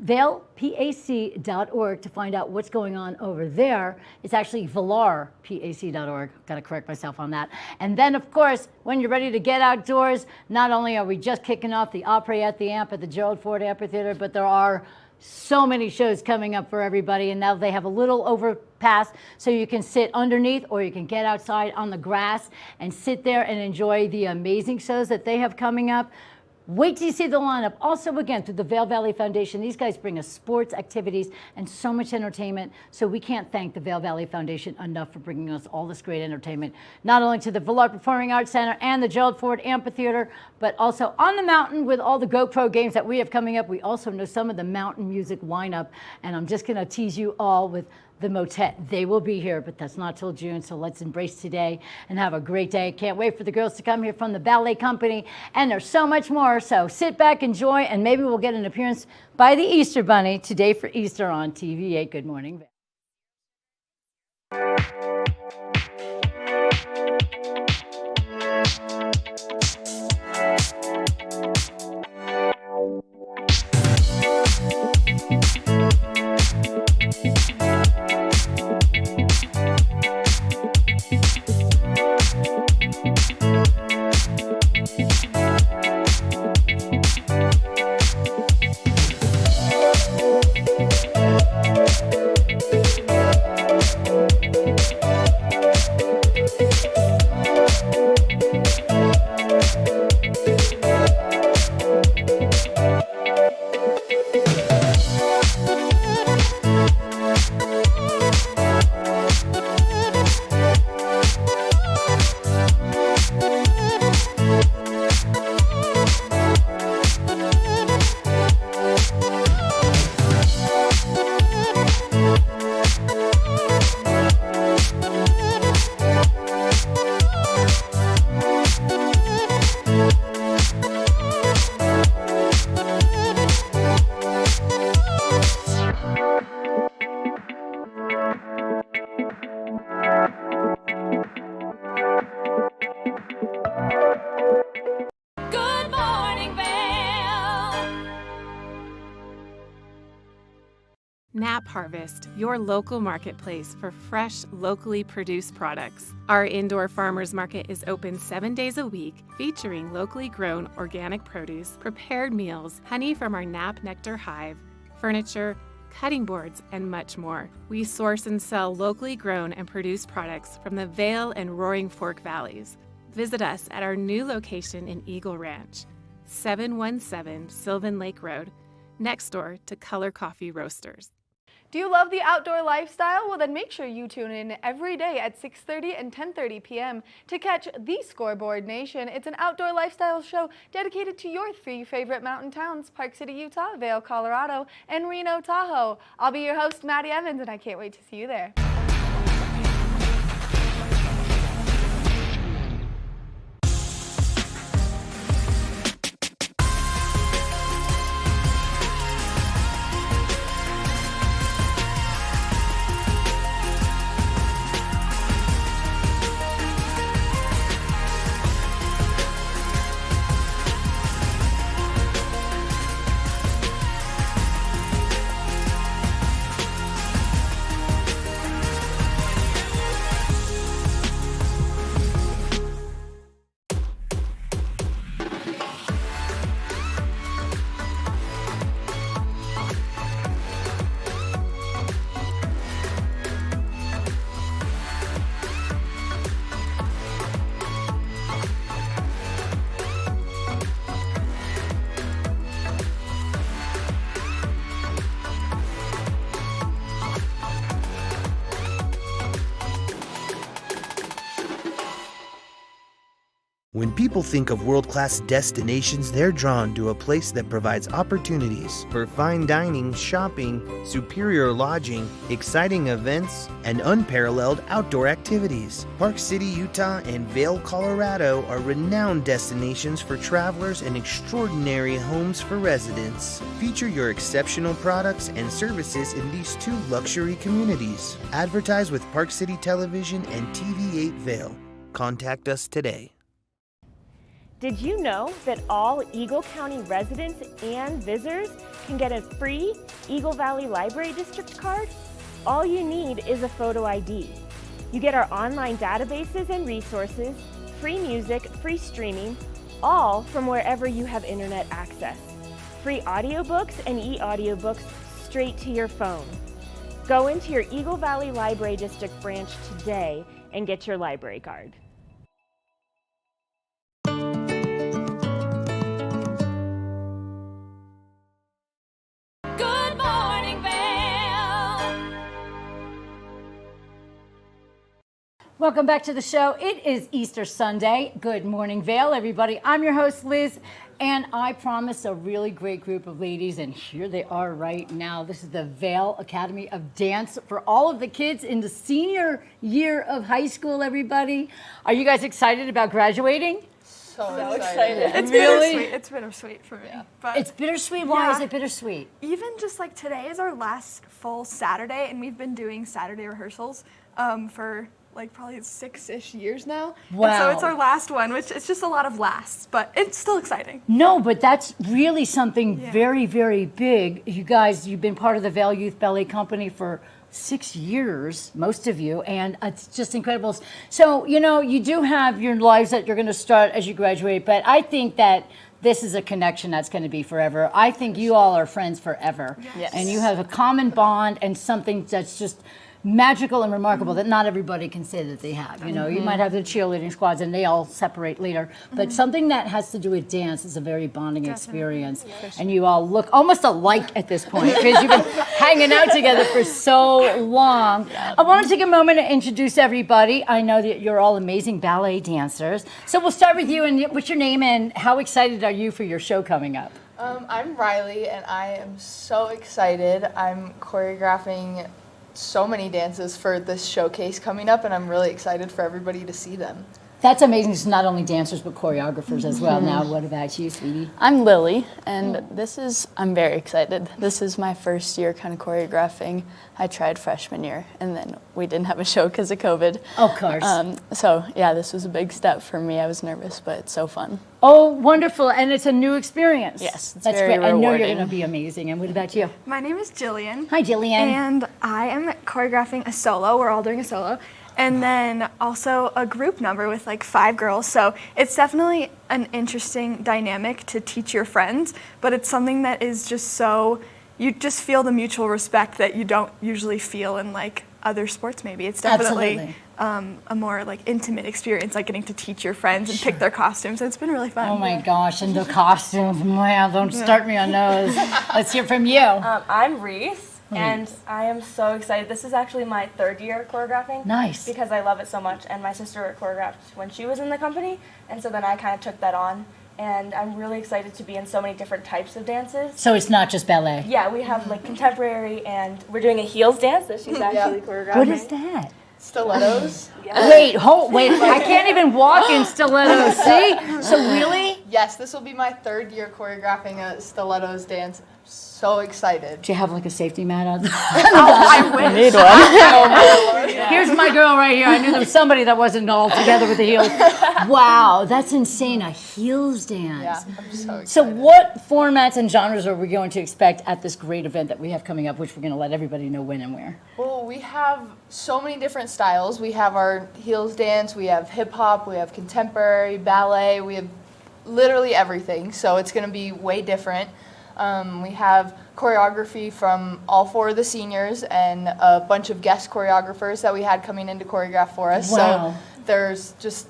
vailpac.org to find out what's going on over there. It's actually villarpac.org. Got to correct myself on that. And then, of course, when you're ready to get outdoors, not only are we just kicking off the Opry at the Amp at the Gerald Ford Amphitheater, but there are so many shows coming up for everybody, and now they have a little overpass so you can sit underneath or you can get outside on the grass and sit there and enjoy the amazing shows that they have coming up. Wait till you see the lineup. Also, again, through the Vail Valley Foundation, these guys bring us sports, activities, and so much entertainment. So we can't thank the Vail Valley Foundation enough for bringing us all this great entertainment, not only to the Villard Performing Arts Center and the Gerald Ford Amphitheater, but also on the mountain with all the GoPro games that we have coming up. We also know some of the mountain music lineup, and I'm just going to tease you all with the Motet. They will be here, but that's not till June, so let's embrace today and have a great day. Can't wait for the girls to come here from the ballet company, and there's so much more, so sit back, enjoy, and maybe we'll get an appearance by the Easter Bunny today for Easter on TV8. Good morning, Vail.
Harvest, your local marketplace for fresh, locally produced products. Our indoor farmers market is open 7 days a week, featuring locally grown organic produce, prepared meals, honey from our nap nectar hive, furniture, cutting boards, and much more. We source and sell locally grown and produced products from the Vail and Roaring Fork Valleys. Visit us at our new location in Eagle Ranch, 717 Sylvan Lake Road, next door to Color Coffee Roasters.
Do you love the outdoor lifestyle? Well, then make sure you tune in every day at 6:30 and 10:30 p.m. to catch The Scoreboard Nation. It's an outdoor lifestyle show dedicated to your 3 favorite mountain towns: Park City, Utah, Vail, Colorado, and Reno, Tahoe. I'll be your host, Maddie Evans, and I can't wait to see you there.
When people think of world-class destinations, they're drawn to a place that provides opportunities for fine dining, shopping, superior lodging, exciting events, and unparalleled outdoor activities. Park City, Utah, and Vail, Colorado are renowned destinations for travelers and extraordinary homes for residents. Feature your exceptional products and services in these 2 luxury communities. Advertise with Park City Television and TV8 Vail. Contact us today.
Did you know that all Eagle County residents and visitors can get a free Eagle Valley Library District card? All you need is a photo ID. You get our online databases and resources, free music, free streaming, all from wherever you have internet access. Free audiobooks and e-audiobooks straight to your phone. Go into your Eagle Valley Library District branch today and get your library card.
Good morning, Vail.
Welcome back to the show. It is Easter Sunday. Good morning, Vail, everybody. I'm your host, Liz, and I promised a really great group of ladies, and here they are right now. This is the Vail Academy of Dance for all of the kids in the senior year of high school, everybody. Are you guys excited about graduating?
So excited.
It's really
bittersweet. It's bittersweet for me. Yeah. But
it's bittersweet. Why is it bittersweet?
Even just like today is our last full Saturday, and we've been doing Saturday rehearsals for like probably 6-ish years now.
Wow.
And so it's our last one, which it's just a lot of lasts, but it's still exciting.
No, but that's really something very, very big. You guys, you've been part of the Vail Youth Ballet Company for 6 years, most of you, and it's just incredible. So, you know, you do have your lives that you're going to start as you graduate, but I think that this is a connection that's going to be forever. I think you all are friends forever.
Yes.
And you have a common bond and something that's just magical and remarkable that not everybody can say that they have. You know, you might have the cheerleading squads and they all separate later, but something that has to do with dance is a very bonding experience. And you all look almost alike at this point because you've been hanging out together for so long. I want to take a moment to introduce everybody. I know that you're all amazing ballet dancers. So we'll start with you, and what's your name and how excited are you for your show coming up?
I'm Riley, and I am so excited. I'm choreographing so many dances for this showcase coming up, and I'm really excited for everybody to see them.
That's amazing. It's not only dancers, but choreographers as well. Now, what about you, sweetie?
I'm Lily, and I'm very excited. This is my first year kind of choreographing. I tried freshman year, and then we didn't have a show because of COVID.
Of course.
So, yeah, this was a big step for me. I was nervous, but it's so fun.
Oh, wonderful. And it's a new experience.
Yes, it's
That's
very
great. I know you're
rewarding.
going to be amazing. And what about you?
My name is Jillian.
Hi, Jillian.
And I am choreographing a solo. We're all doing a solo. And then also a group number with like 5 girls. So it's definitely an interesting dynamic to teach your friends, but it's something that is just so, you just feel the mutual respect that you don't usually feel in like other sports maybe. It's definitely a more like intimate experience, like getting to teach your friends and pick their costumes. It's been really fun.
Oh my gosh, and the costumes, man, don't start me on those. Let's hear from you.
I'm Reese. And I am so excited. This is actually my 3rd year choreographing.
Nice.
Because I love it so much. And my sister choreographed when she was in the company. And so then I kind of took that on. And I'm really excited to be in so many different types of dances.
So it's not just ballet.
Yeah, we have like contemporary, and we're doing a heels dance that she's actually choreographing.
What is that?
Stilettos.
Wait, I can't even walk in stilettos, see? So really?
Yes, this will be my 3rd year choreographing a stilettos dance. So excited.
Do you have like a safety mat on?
I wish.
I need one. Oh, my Lord. Here's my girl right here. I knew there was somebody that wasn't all together with the heels. Wow, that's insane. A heels dance.
Yeah, I'm so excited.
So what formats and genres are we going to expect at this great event that we have coming up, which we're going to let everybody know when and where?
Well, we have so many different styles. We have our heels dance, we have hip hop, we have contemporary, ballet, we have literally everything. So it's going to be way different. We have choreography from all 4 of the seniors and a bunch of guest choreographers that we had coming in to choreograph for us.
Wow.
So there's just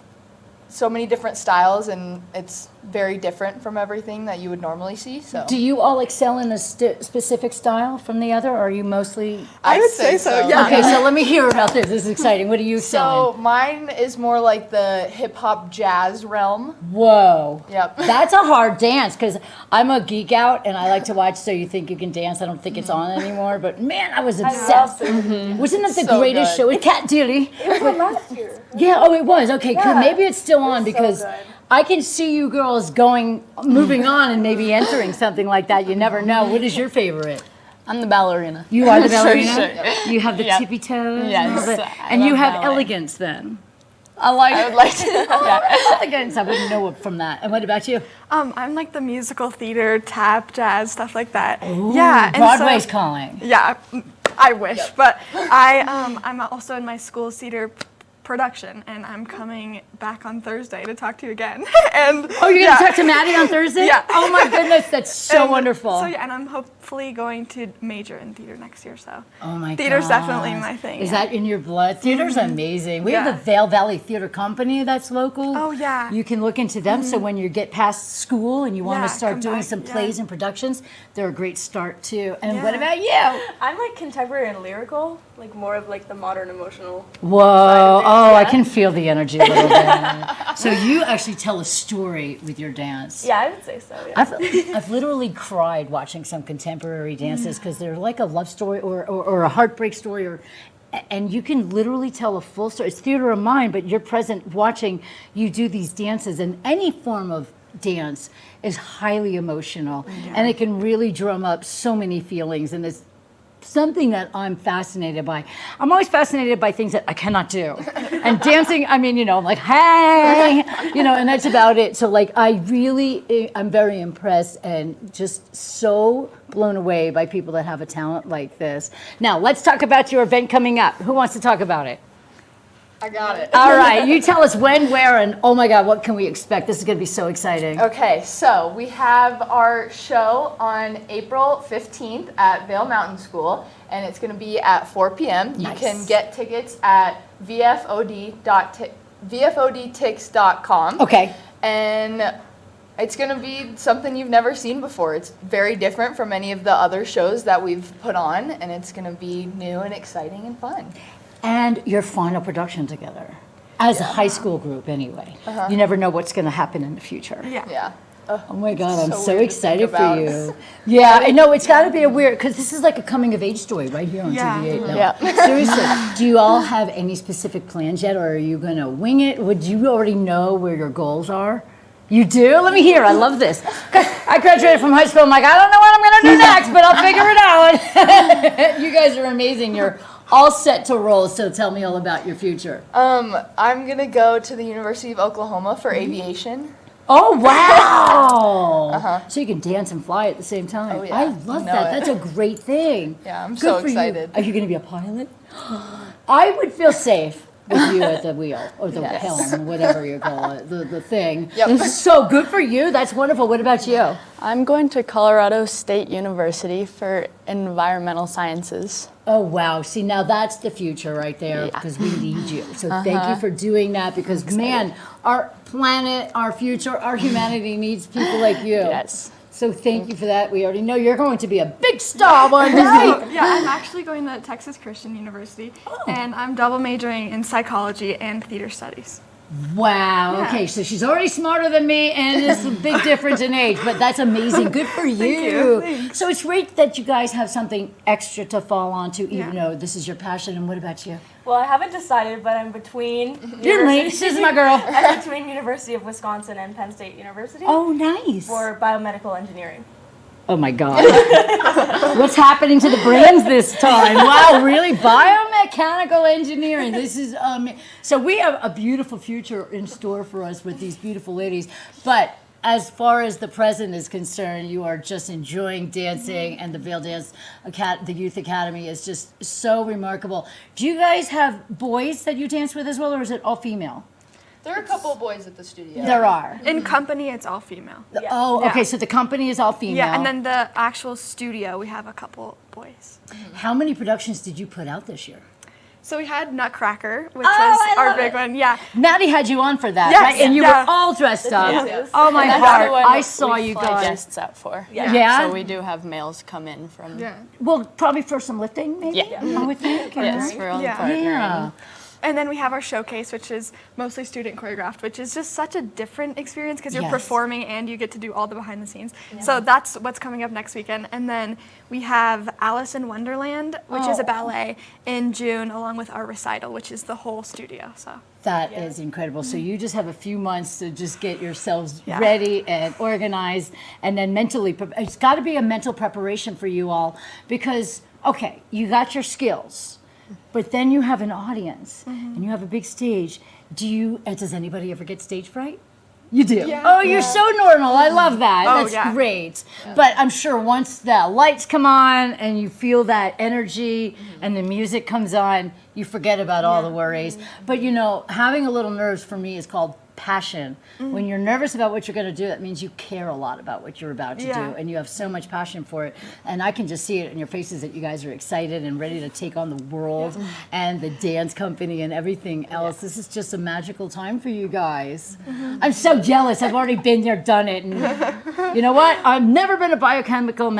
so many different styles, and it's very different from everything that you would normally see. So
Do you all excel in a specific style from the other, or are you mostly?
I would say so, yeah.
Okay, so let me hear about this. This is exciting. What do you excel
So mine is more like the hip hop jazz realm.
in? Whoa.
Yep.
That's a hard dance because I'm a geek out and I like to watch So You Think You Can Dance. I don't think it's on anymore, but man, I was obsessed. Wasn't it the
So
greatest
good.
show? With Cat Dealey.
It was last year.
Yeah, oh, it was. Okay,
Yeah.
good. Maybe it's still on
so
because
good.
I can see you girls moving on and maybe entering something like that. You never know. What is your favorite?
I'm the ballerina.
You are the
For
ballerina?
sure.
You have the
Yep.
tippy toes?
Yes,
and all that.
I
And you
love
have
ballet.
elegance then?
I would like to. Yeah.
Elegance, I wouldn't know it from that. And what about you?
I'm like the musical theater, tap, jazz, stuff like that.
Ooh,
Yeah, and
Broadway's
so,
calling.
Yeah, I wish, but I'm also in my school's theater production, and I'm coming back on Thursday to talk to you again. And
Oh, you're going to talk to Maddie on Thursday?
Yeah.
Oh my goodness, that's so
And
wonderful.
So yeah, and I'm hopefully going to major in theater next year. So
Oh my
theater's
gosh.
definitely my thing.
Is
yeah.
that in your blood? Theater's amazing. We have
Yeah.
the Vail Valley Theater Company that's local.
Oh yeah.
You can look into them. So when you get past school and you want
Yeah,
to start
come
doing
back,
some
yeah.
plays and productions, they're a great start too. And what
Yeah.
about you?
I'm like contemporary and lyrical, like more of like the modern emotional.
Whoa!
things,
Oh, I
yeah.
can feel the energy a little bit. So you actually tell a story with your dance.
Yeah, I would say so. Yeah.
I've literally cried watching some contemporary dances because they're like a love story or a heartbreak story, and you can literally tell a full story. It's theater of mind, but you're present watching you do these dances, and any form of dance is highly emotional, and it can really drum up so many feelings, and it's something that I'm fascinated by. I'm always fascinated by things that I cannot do. And dancing, I mean, I'm like, hey, and that's about it. So like, I'm very impressed and just so blown away by people that have a talent like this. Now, let's talk about your event coming up. Who wants to talk about it?
I got it.
All right, you tell us when, where, and oh my God, what can we expect? This is gonna be so exciting.
Okay, so we have our show on April 15th at Vail Mountain School, and it's going to be at 4 p.m.
Nice.
You can get tickets at vfodtix.com.
Okay.
And it's going to be something you've never seen before. It's very different from any of the other shows that we've put on, and it's going to be new and exciting and fun.
And your final production together. As a high school group, anyway.
Uh-huh.
You never know what's going to happen in the future.
Yeah.
Oh my God, I'm so
weird to
excited
think
for
about.
you. Yeah, I know, it's got to be a weird, because this is like a coming of age story right here on TV8 now.
Yeah.
Seriously, do you all have any specific plans yet, or are you going to wing it? Would you already know where your goals are? You do? Let me hear. I love this. I graduated from high school. I'm like, I don't know what I'm going to do next, but I'll figure it out. You guys are amazing. You're all set to roll, so tell me all about your future.
I'm gonna go to the University of Oklahoma for aviation.
Oh, wow. So you can dance and fly at the same time.
Oh, yeah.
I love
Know
that.
it.
That's a great thing.
Yeah, I'm
Good
so
for you.
excited.
Are you going to be a pilot? I would feel safe with you at the wheel or the
Yes.
helm, whatever you call it, the thing.
Yep.
So good for you. That's wonderful. What about you?
I'm going to Colorado State University for environmental sciences.
Oh, wow. See, now that's the future right there because we need you. So thank you for doing that because, man, our planet, our future, our humanity needs people like you.
Yes.
So thank you for that. We already know you're going to be a big star one day.
Yeah, I'm actually going to Texas Christian University, and I'm double majoring in psychology and theater studies.
Wow.
Yeah.
Okay, so she's already smarter than me, and it's a big difference in age, but that's amazing. Good for you.
Thank you. Thanks.
So it's great that you guys have something extra to fall onto, even though this is your passion. And what about you?
Well, I haven't decided, but I'm between.
You're late. She's my girl.
I'm between University of Wisconsin and Penn State University.
Oh, nice.
For biomedical engineering.
Oh my God. What's happening to the brains this time? Wow, really? Biomechanical engineering. This is so we have a beautiful future in store for us with these beautiful ladies. But as far as the present is concerned, you are just enjoying dancing, and the Vail Dance the Youth Academy is just so remarkable. Do you guys have boys that you dance with as well, or is it all female?
There are a couple of boys at the studio.
There are.
In company, it's all female.
Oh, okay, so the company is all female.
Yeah, and then the actual studio, we have a couple boys.
How many productions did you put out this year?
So we had Nutcracker, which
I
was our
love
big
it.
one. Yeah.
Maddie had you on for that,
Yes,
right? And you
yeah.
were all dressed up.
Yes.
Oh my
That's
heart!
the one
I saw
we
you
fly
guys.
guests out for.
Yeah.
So we do have males come in from.
Yeah.
Well, probably for some lifting, maybe.
Yeah.
I would think.
Yes, for all the partnering.
Yeah.
And then we have our showcase, which is mostly student choreographed, which is just such a different experience because you're
Yes.
performing and you get to do all the behind the scenes. So that's what's coming up next weekend. And then we have Alice in Wonderland, which is a ballet in June, along with our recital, which is the whole studio. So
That is incredible. So you just have a few months to just get yourselves ready and organized, and then mentally. It's got to be a mental preparation for you all because, okay, you got your skills. But then you have an audience and you have a big stage. Does anybody ever get stage fright? You do?
Yeah.
Oh, you're so normal. I love that.
Oh,
That's
yeah.
great. But I'm sure once the lights come on and you feel that energy and the music comes on, you forget about all the worries. But you know, having a little nerves for me is called passion. When you're nervous about what you're going to do, that means you care a lot about what you're about to do, and you have so much passion for it. And I can just see it in your faces that you guys are excited and ready to take on the world and the dance company and everything else. This is just a magical time for you guys. I'm so jealous. I've already been there, done it. And you know what? I've never been a biochemical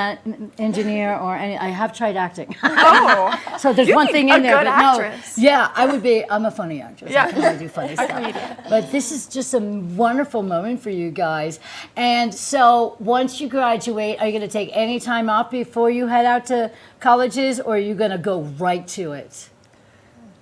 engineer or any. I have tried acting.
Oh,
so there's
you'd
one
be
thing
a
in there,
good
but
actress.
no. Yeah, I would be. I'm a funny actress.
Yeah.
I can only do funny stuff. But this is just a wonderful moment for you guys. And so once you graduate, are you going to take any time off before you head out to colleges, or are you going to go right to it?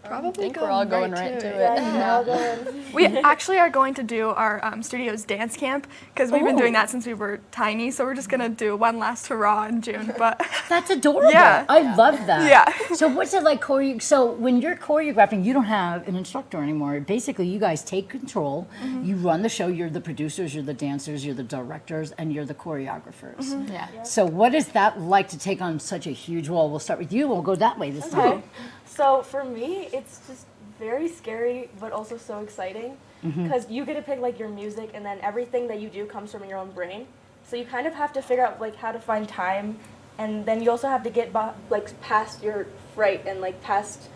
Probably
I think we're all going right to it.
We actually are going to do our studio's dance camp because we've been doing that since we were tiny. So we're just going to do one last hurrah in June. But
That's adorable.
Yeah.
I love that.
Yeah.
So what's it like so when you're choreographing, you don't have an instructor anymore. Basically, you guys take control. You run the show. You're the producers, you're the dancers, you're the directors, and you're the choreographers.
Yeah.
So what is that like to take on such a huge role? We'll start with you. We'll go that way this time.
So for me, it's just very scary, but also so exciting because you get to pick like your music, and then everything that you do comes from your own brain. So you kind of have to figure out like how to find time, and then you also have to get like past your fright and like past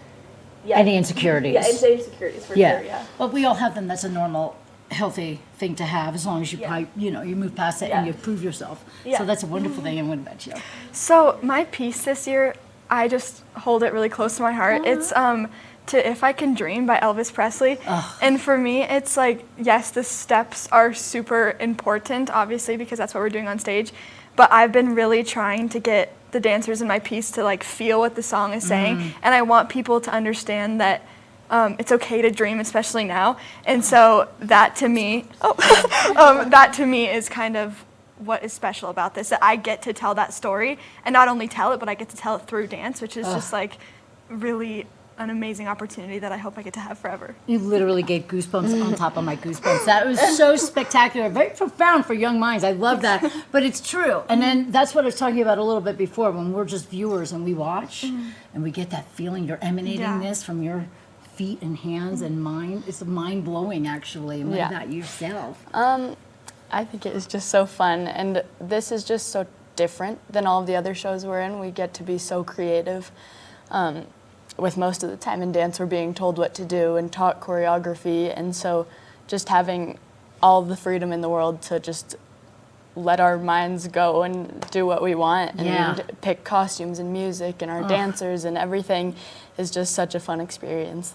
Any insecurities.
Yeah, any insecurities for sure. Yeah.
But we all have them. That's a normal, healthy thing to have as long as you you move past it and you prove yourself.
Yeah.
So that's a wonderful thing. And what about you?
So my piece this year, I just hold it really close to my heart. It's to If I Can Dream by Elvis Presley. And for me, it's like, yes, the steps are super important, obviously, because that's what we're doing on stage. But I've been really trying to get the dancers in my piece to like feel what the song is saying. And I want people to understand that it's okay to dream, especially now. And so that to me, that to me is kind of what is special about this, that I get to tell that story and not only tell it, but I get to tell it through dance, which is just like really an amazing opportunity that I hope I get to have forever.
You literally gave goosebumps on top of my goosebumps. That was so spectacular, very profound for young minds. I love that, but it's true. And then that's what I was talking about a little bit before, when we're just viewers and we watch and we get that feeling you're emanating this from your feet and hands and mind. It's mind-blowing, actually. What about yourself?
I think it is just so fun, and this is just so different than all of the other shows we're in. We get to be so creative. With most of the time in dance, we're being told what to do and taught choreography, and so just having all the freedom in the world to just let our minds go and do what we want and pick costumes and music and our dancers and everything is just such a fun experience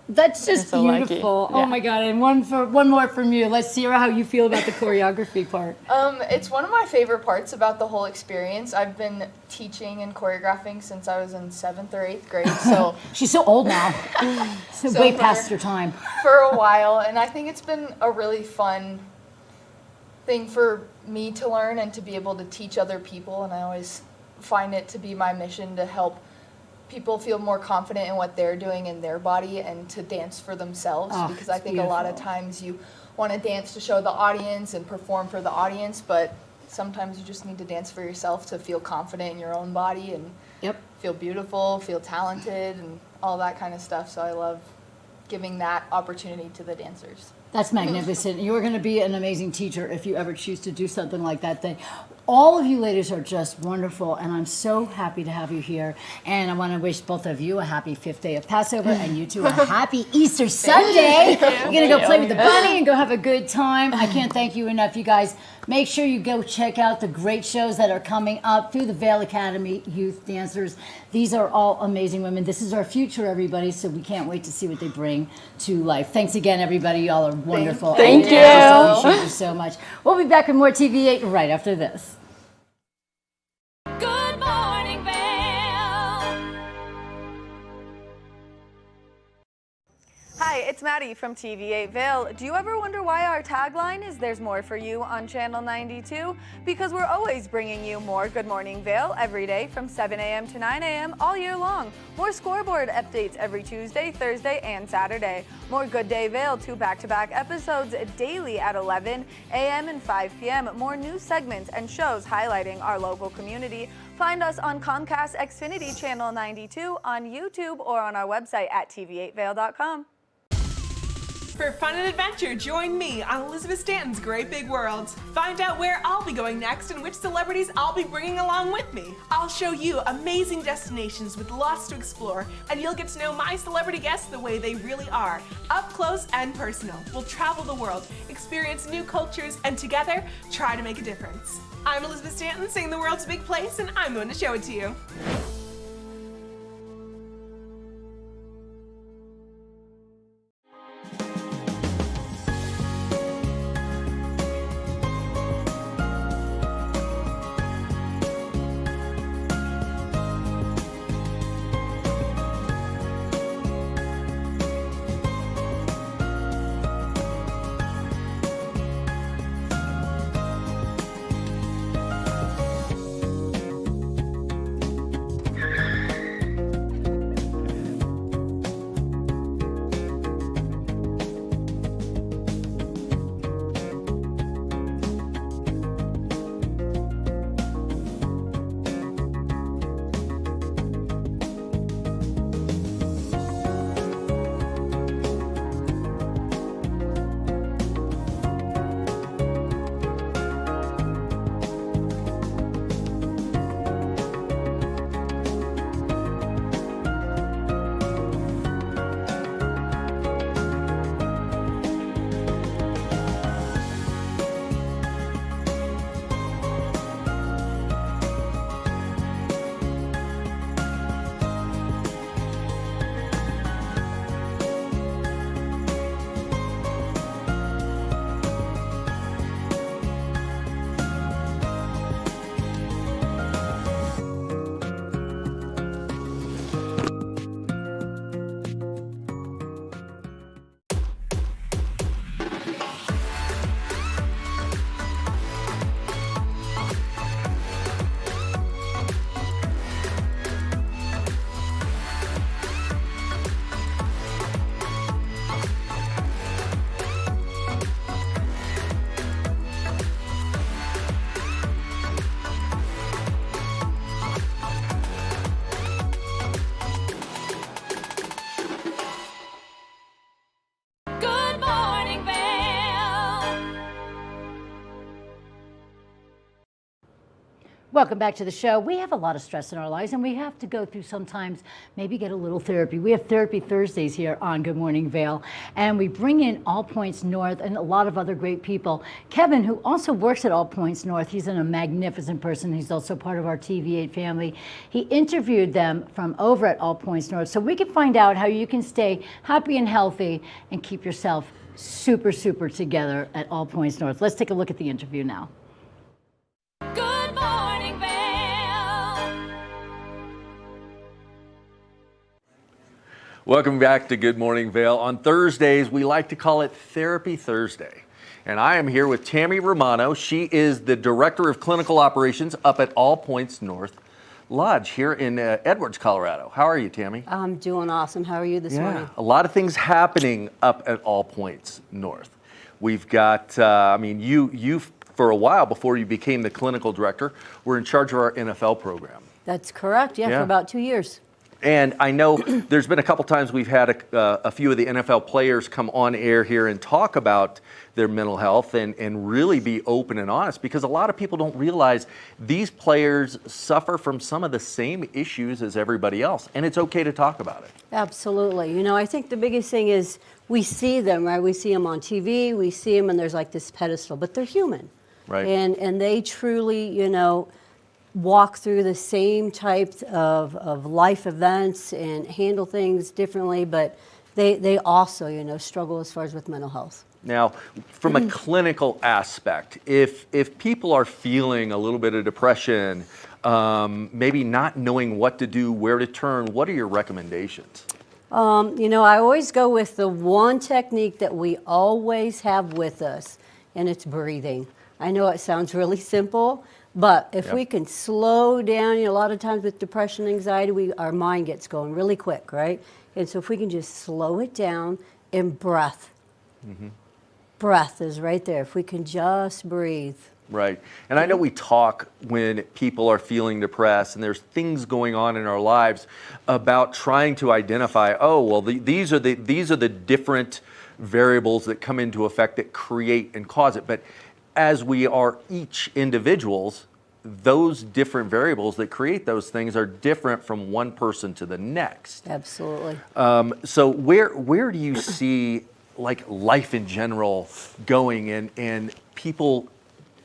That's just
so
beautiful.
lucky.
Oh my God! And one more from you. Let's hear how you feel about the choreography part.
It's one of my favorite parts about the whole experience. I've been teaching and choreographing since I was in 7th or 8th grade. So
she's so old now. So way past your time.
For a while, and I think it's been a really fun thing for me to learn and to be able to teach other people. And I always find it to be my mission to help people feel more confident in what they're doing in their body and to dance for themselves, because I think a lot of times you want to dance to show the audience and perform for the audience, but sometimes you just need to dance for yourself to feel confident in your own body and feel beautiful, feel talented, and all that kind of stuff. So I love giving that opportunity to the dancers.
That's magnificent. You're going to be an amazing teacher if you ever choose to do something like that thing. All of you ladies are just wonderful, and I'm so happy to have you here. And I want to wish both of you a happy 5th day of Passover, and you two a happy Easter Sunday. You're going to go play with the bunny and go have a good time. I can't thank you enough, you guys. Make sure you go check out the great shows that are coming up through the Vail Academy Youth Dancers. These are all amazing women. This is our future, everybody, so we can't wait to see what they bring to life. Thanks again, everybody. Y'all are wonderful.
Thank you.
I appreciate you so much. We'll be back with more TV8 right after this.
Good morning, Vail.
Hi, it's Maddie from TV8 Vail. Do you ever wonder why our tagline is "There's more for you" on Channel 92? Because we're always bringing you more Good Morning Vail every day from 7 a.m. to 9 a.m. all year long. More scoreboard updates every Tuesday, Thursday, and Saturday. More Good Day Vail, 2 back-to-back episodes daily at 11 a.m. and 5 p.m. More news segments and shows highlighting our local community. Find us on Comcast Xfinity Channel 92, on YouTube, or on our website at tv8vail.com.
For fun and adventure, join me on Elizabeth Stanton's Great Big World. Find out where I'll be going next and which celebrities I'll be bringing along with me. I'll show you amazing destinations with lots to explore, and you'll get to know my celebrity guests the way they really are, up close and personal. We'll travel the world, experience new cultures, and together, try to make a difference. I'm Elizabeth Stanton, saying the world's a big place, and I'm going to show it to you.
Welcome back to the show. We have a lot of stress in our lives, and we have to go through sometimes, maybe get a little therapy. We have Therapy Thursdays here on Good Morning Vail, and we bring in All Points North and a lot of other great people. Kevin, who also works at All Points North, he's a magnificent person. He's also part of our TV8 family. He interviewed them from over at All Points North, so we can find out how you can stay happy and healthy and keep yourself super, super together at All Points North. Let's take a look at the interview now.
Good morning, Vail.
Welcome back to Good Morning Vail. On Thursdays, we like to call it Therapy Thursday. And I am here with Tammy Romano. She is the Director of Clinical Operations up at All Points North Lodge here in Edwards, Colorado. How are you, Tammy?
I'm doing awesome. How are you this morning?
A lot of things happening up at All Points North. We've got, you for a while before you became the clinical director, were in charge of our NFL program.
That's correct. Yeah, for about 2 years.
And I know there's been a couple times we've had a few of the NFL players come on air here and talk about their mental health and really be open and honest, because a lot of people don't realize these players suffer from some of the same issues as everybody else, and it's okay to talk about it.
Absolutely. You know, I think the biggest thing is we see them, right? We see them on TV, we see them, and there's like this pedestal, but they're human.
Right.
And they truly, you know, walk through the same types of life events and handle things differently, but they also, you know, struggle as far as with mental health.
Now, from a clinical aspect, if people are feeling a little bit of depression, maybe not knowing what to do, where to turn, what are your recommendations?
You know, I always go with the one technique that we always have with us, and it's breathing. I know it sounds really simple, but if we can slow down, you know, a lot of times with depression, anxiety, our mind gets going really quick, right? And so if we can just slow it down, and breath. Breath is right there. If we can just breathe.
Right. And I know we talk when people are feeling depressed and there's things going on in our lives about trying to identify, oh, well, these are the different variables that come into effect that create and cause it. But as we are each individuals, those different variables that create those things are different from one person to the next.
Absolutely.
So where do you see like life in general going and people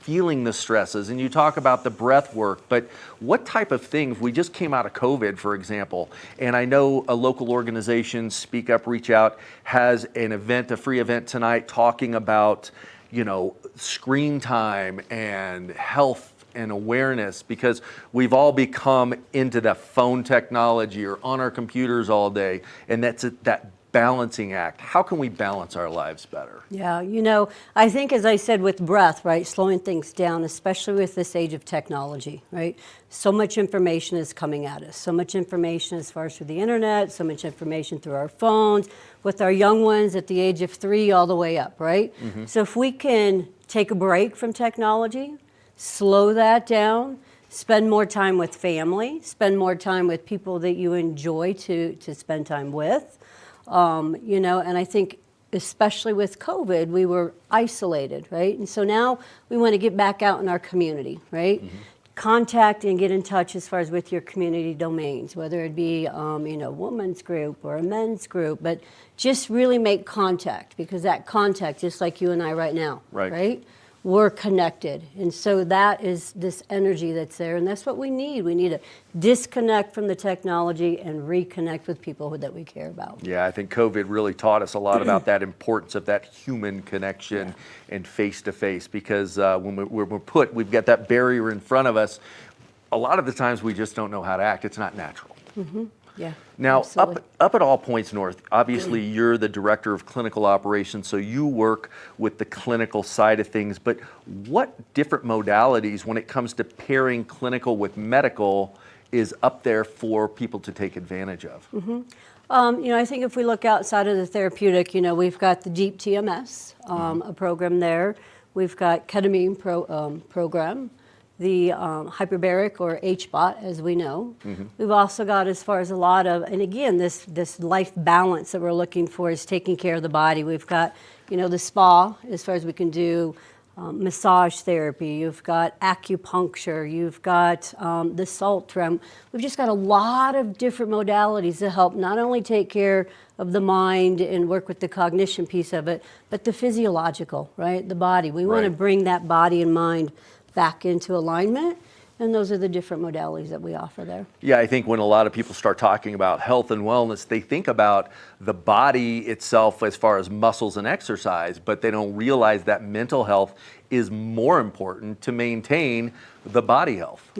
feeling the stresses? And you talk about the breath work, but what type of things? We just came out of COVID, for example, and I know a local organization, Speak Up, Reach Out, has an event, a free event tonight talking about, you know, screen time and health and awareness, because we've all become into the phone technology or on our computers all day, and that's that balancing act. How can we balance our lives better?
Yeah, you know, I think as I said with breath, right, slowing things down, especially with this age of technology, right? So much information is coming at us. So much information as far as through the internet, so much information through our phones, with our young ones at the age of 3 all the way up, right? So if we can take a break from technology, slow that down, spend more time with family, spend more time with people that you enjoy to spend time with, you know, and I think especially with COVID, we were isolated, right? And so now we want to get back out in our community, right? Contact and get in touch as far as with your community domains, whether it be, you know, women's group or a men's group, but just really make contact, because that contact, just like you and I right now, right? We're connected. And so that is this energy that's there, and that's what we need. We need to disconnect from the technology and reconnect with people that we care about.
Yeah, I think COVID really taught us a lot about that importance of that human connection and face-to-face, because when we've got that barrier in front of us, a lot of the times we just don't know how to act. It's not natural.
Yeah.
Now, up at All Points North, obviously you're the Director of Clinical Operations, so you work with the clinical side of things, but what different modalities when it comes to pairing clinical with medical is up there for people to take advantage of?
You know, I think if we look outside of the therapeutic, you know, we've got the Deep TMS, a program there. We've got ketamine program, the hyperbaric or HBOT, as we know. We've also got, as far as a lot of, and again, this life balance that we're looking for is taking care of the body. We've got, you know, the spa, as far as we can do massage therapy, you've got acupuncture, you've got the salt realm. We've just got a lot of different modalities to help not only take care of the mind and work with the cognition piece of it, but the physiological, right? The body. We want to bring that body and mind back into alignment. And those are the different modalities that we offer there.
Yeah, I think when a lot of people start talking about health and wellness, they think about the body itself as far as muscles and exercise, but they don't realize that mental health is more important to maintain the body health.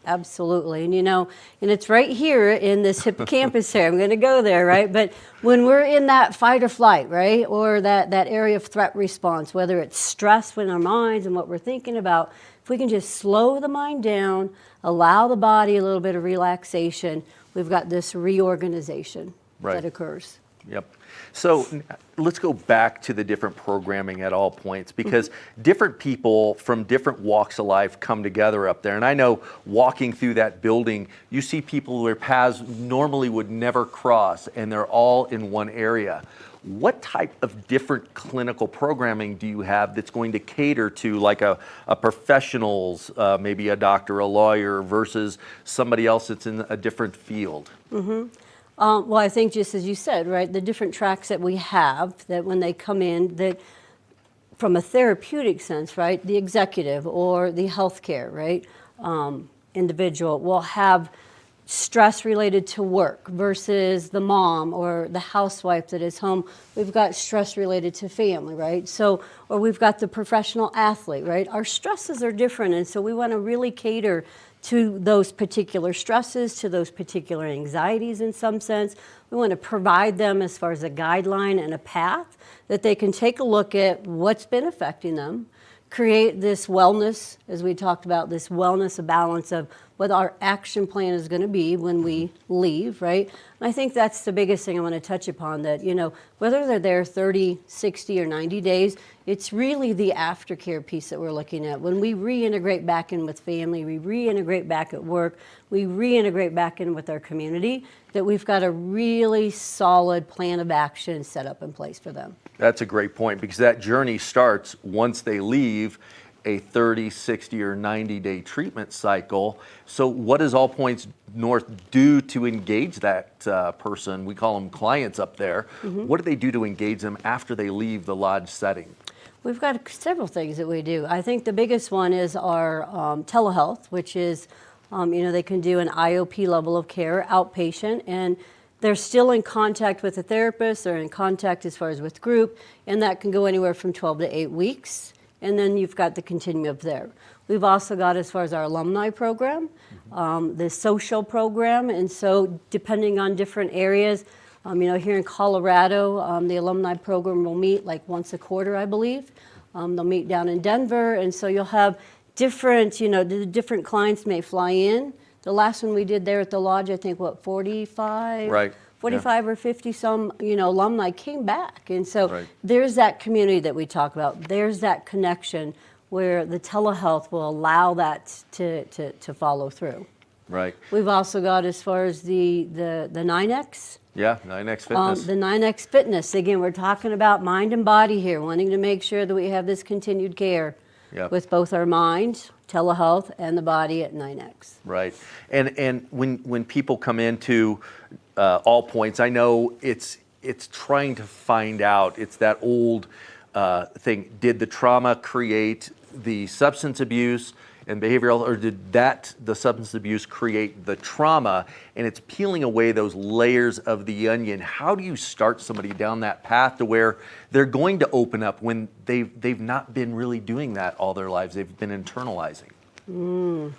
Absolutely. And and it's right here in this hippocampus here. I'm going to go there, right? But when we're in that fight or flight, right? Or that area of threat response, whether it's stress in our minds and what we're thinking about, if we can just slow the mind down, allow the body a little bit of relaxation, we've got this reorganization that occurs.
Yep. So let's go back to the different programming at All Points, because different people from different walks of life come together up there. And I know walking through that building, you see people where paths normally would never cross, and they're all in one area. What type of different clinical programming do you have that's going to cater to like a professional's, maybe a doctor, a lawyer, versus somebody else that's in a different field?
Well, I think just as you said, right, the different tracks that we have, that when they come in, that from a therapeutic sense, right, the executive or the healthcare, right, individual will have stress related to work versus the mom or the housewife that is home. We've got stress related to family, right? So, or we've got the professional athlete, right? Our stresses are different, and so we want to really cater to those particular stresses, to those particular anxieties in some sense. We want to provide them as far as a guideline and a path that they can take a look at what's been affecting them, create this wellness, as we talked about, this wellness, a balance of what our action plan is going to be when we leave, right? And I think that's the biggest thing I want to touch upon, that, whether they're there 30, 60, or 90 days, it's really the aftercare piece that we're looking at. When we reintegrate back in with family, we reintegrate back at work, we reintegrate back in with our community, that we've got a really solid plan of action set up in place for them.
That's a great point, because that journey starts once they leave a 30, 60, or 90-day treatment cycle. So what does All Points North do to engage that person? We call them clients up there. What do they do to engage them after they leave the lodge setting?
We've got several things that we do. I think the biggest one is our telehealth, which is, they can do an IOP level of care, outpatient, and they're still in contact with a therapist, they're in contact as far as with group, and that can go anywhere from 12 to 8 weeks. And then you've got the continuum there. We've also got, as far as our alumni program, the social program, and so depending on different areas, here in Colorado, the alumni program will meet like once a quarter, I believe. They'll meet down in Denver, and so you'll have different, the different clients may fly in. The last one we did there at the lodge, I think, 45?
Right.
45 or 50 some, alumni came back. And so there's that community that we talk about. There's that connection where the telehealth will allow that to follow through.
Right.
We've also got, as far as the 9X.
Yeah, 9X Fitness.
The 9X Fitness. Again, we're talking about mind and body here, wanting to make sure that we have this continued care with both our mind, telehealth, and the body at 9X.
Right. And when people come into All Points, I know it's trying to find out, it's that old thing, did the trauma create the substance abuse and behavioral, or did the substance abuse create the trauma? And it's peeling away those layers of the onion. How do you start somebody down that path to where they're going to open up when they've not been really doing that all their lives? They've been internalizing.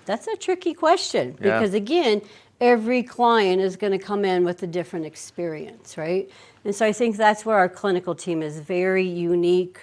That's a tricky question, because again, every client is going to come in with a different experience, right? And so I think that's where our clinical team is very unique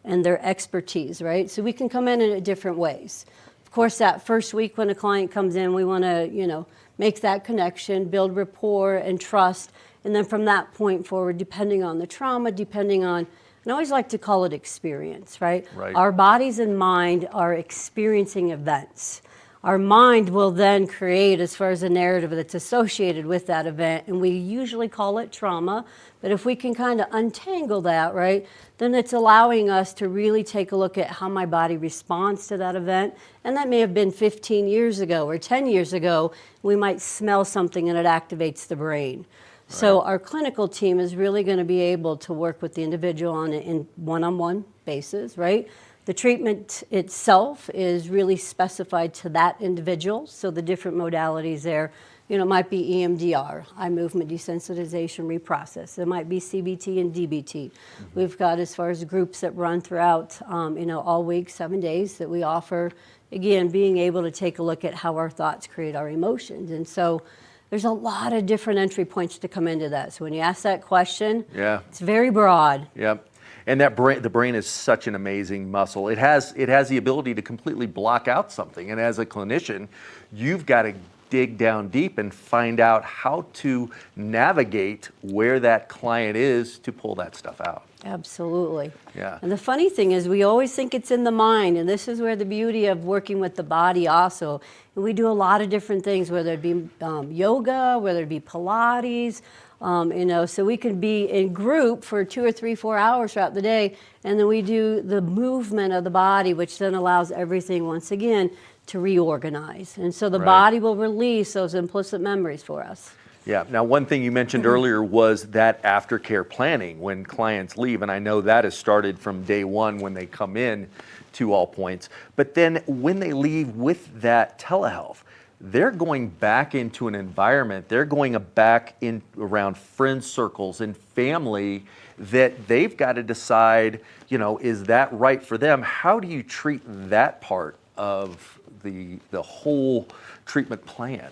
in their expertise, right? So we can come in different ways. Of course, that first week when a client comes in, we want to, make that connection, build rapport and trust. And then from that point forward, depending on the trauma, depending on, and I always like to call it experience, right? Our bodies and mind are experiencing events. our mind will then create as far as a narrative that's associated with that event, and we usually call it trauma. But if we can kind of untangle that, right, then it's allowing us to really take a look at how my body responds to that event. And that may have been 15 years ago or 10 years ago. We might smell something and it activates the brain. So our clinical team is really going to be able to work with the individual on a one-on-one basis, right? The treatment itself is really specified to that individual. So the different modalities there, you know, might be EMDR, eye movement desensitization reprocess. It might be CBT and DBT. We've got, as far as groups that run throughout, you know, all week, 7 days that we offer. Again, being able to take a look at how our thoughts create our emotions. And so there's a lot of different entry points to come into that. So when you ask that question, it's very broad.
Yep. And that brain, the brain is such an amazing muscle. It has the ability to completely block out something. And as a clinician, you've got to dig down deep and find out how to navigate where that client is to pull that stuff out.
Absolutely.
Yeah.
And the funny thing is we always think it's in the mind, and this is where the beauty of working with the body also. And we do a lot of different things, whether it be yoga, whether it be Pilates, you know, so we can be in group for 2 or 3, 4 hours throughout the day, and then we do the movement of the body, which then allows everything once again to reorganize. And so the body will release those implicit memories for us.
Yeah. Now, one thing you mentioned earlier was that aftercare planning when clients leave, and I know that has started from day one when they come in to All Points. But then when they leave with that telehealth, they're going back into an environment, they're going back in around friend circles and family that they've got to decide, you know, is that right for them? How do you treat that part of the whole treatment plan?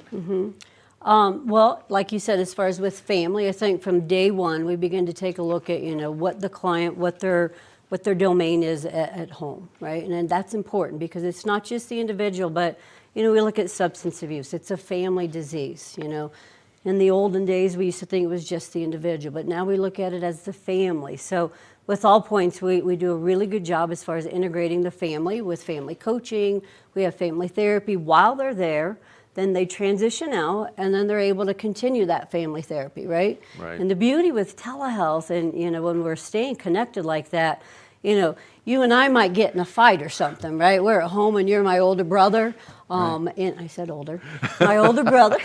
Well, like you said, as far as with family, I think from day one we begin to take a look at, you know, what the client, what their domain is at home, right? And that's important because it's not just the individual, but, you know, we look at substance abuse. It's a family disease, you know. In the olden days, we used to think it was just the individual, but now we look at it as the family. So with All Points, we do a really good job as far as integrating the family with family coaching. We have family therapy while they're there. Then they transition out, and then they're able to continue that family therapy, right? And the beauty with telehealth, and you know, when we're staying connected like that, you know, you and I might get in a fight or something, right? We're at home, and you're my older brother. And I said older, my older brother.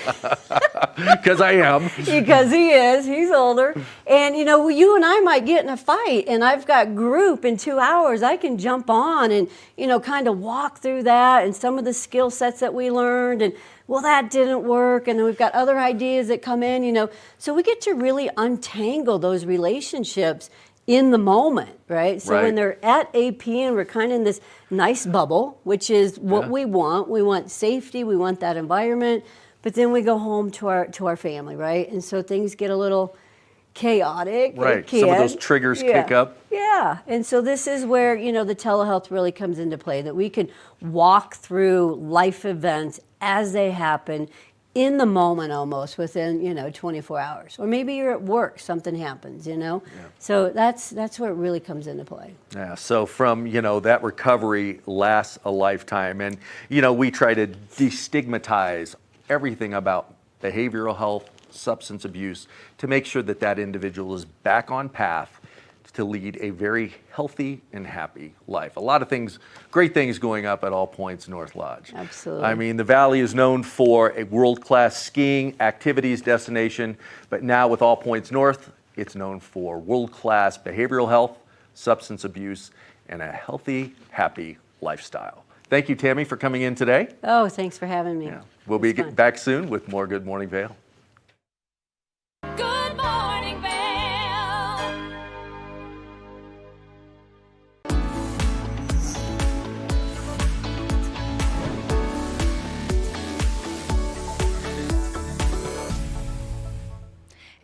Because I am.
Because he is, he's older. And you know, you and I might get in a fight, and I've got group in 2 hours. I can jump on and, you know, kind of walk through that and some of the skill sets that we learned, and well, that didn't work, and then we've got other ideas that come in, you know. So we get to really untangle those relationships in the moment, right? So when they're at AP and we're kind of in this nice bubble, which is what we want. We want safety, we want that environment, but then we go home to our family, right? And so things get a little chaotic.
Right, some of those triggers kick up.
Yeah, and so this is where, you know, the telehealth really comes into play, that we can walk through life events as they happen in the moment, almost within, you know, 24 hours. Or maybe you're at work, something happens, you know? So that's where it really comes into play.
Yeah, so from, you know, that recovery lasts a lifetime. And, you know, we try to destigmatize everything about behavioral health, substance abuse, to make sure that that individual is back on path to lead a very healthy and happy life. A lot of things, great things going up at All Points North Lodge.
Absolutely.
I mean, the Valley is known for a world-class skiing activities destination, but now with All Points North, it's known for world-class behavioral health, substance abuse, and a healthy, happy lifestyle. Thank you, Tammy, for coming in today.
Oh, thanks for having me.
We'll be back soon with more Good Morning Vail.
Good morning, Vail.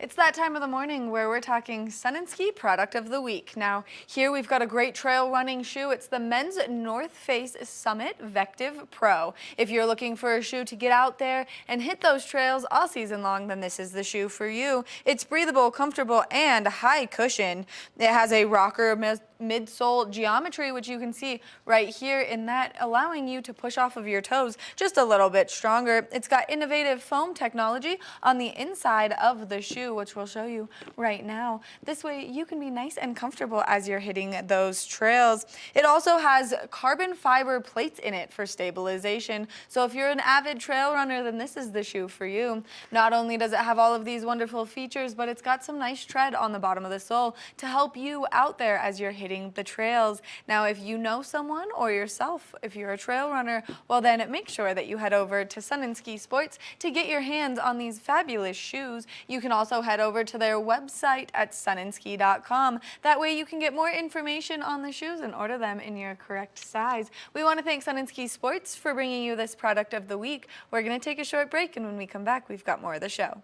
It's that time of the morning where we're talking Sun and Ski Product of the Week. Now, here we've got a great trail running shoe. It's the men's North Face Summit Vective Pro. If you're looking for a shoe to get out there and hit those trails all season long, then this is the shoe for you. It's breathable, comfortable, and high cushion. It has a rocker midsole geometry, which you can see right here in that, allowing you to push off of your toes just a little bit stronger. It's got innovative foam technology on the inside of the shoe, which we'll show you right now. This way you can be nice and comfortable as you're hitting those trails. It also has carbon fiber plates in it for stabilization. So if you're an avid trail runner, then this is the shoe for you. Not only does it have all of these wonderful features, but it's got some nice tread on the bottom of the sole to help you out there as you're hitting the trails. Now, if you know someone or yourself, if you're a trail runner, well then make sure that you head over to Sun & Ski Sports to get your hands on these fabulous shoes. You can also head over to their website at sunandski.com. That way you can get more information on the shoes and order them in your correct size. We want to thank Sun & Ski Sports for bringing you this product of the week. We're going to take a short break, and when we come back, we've got more of the show.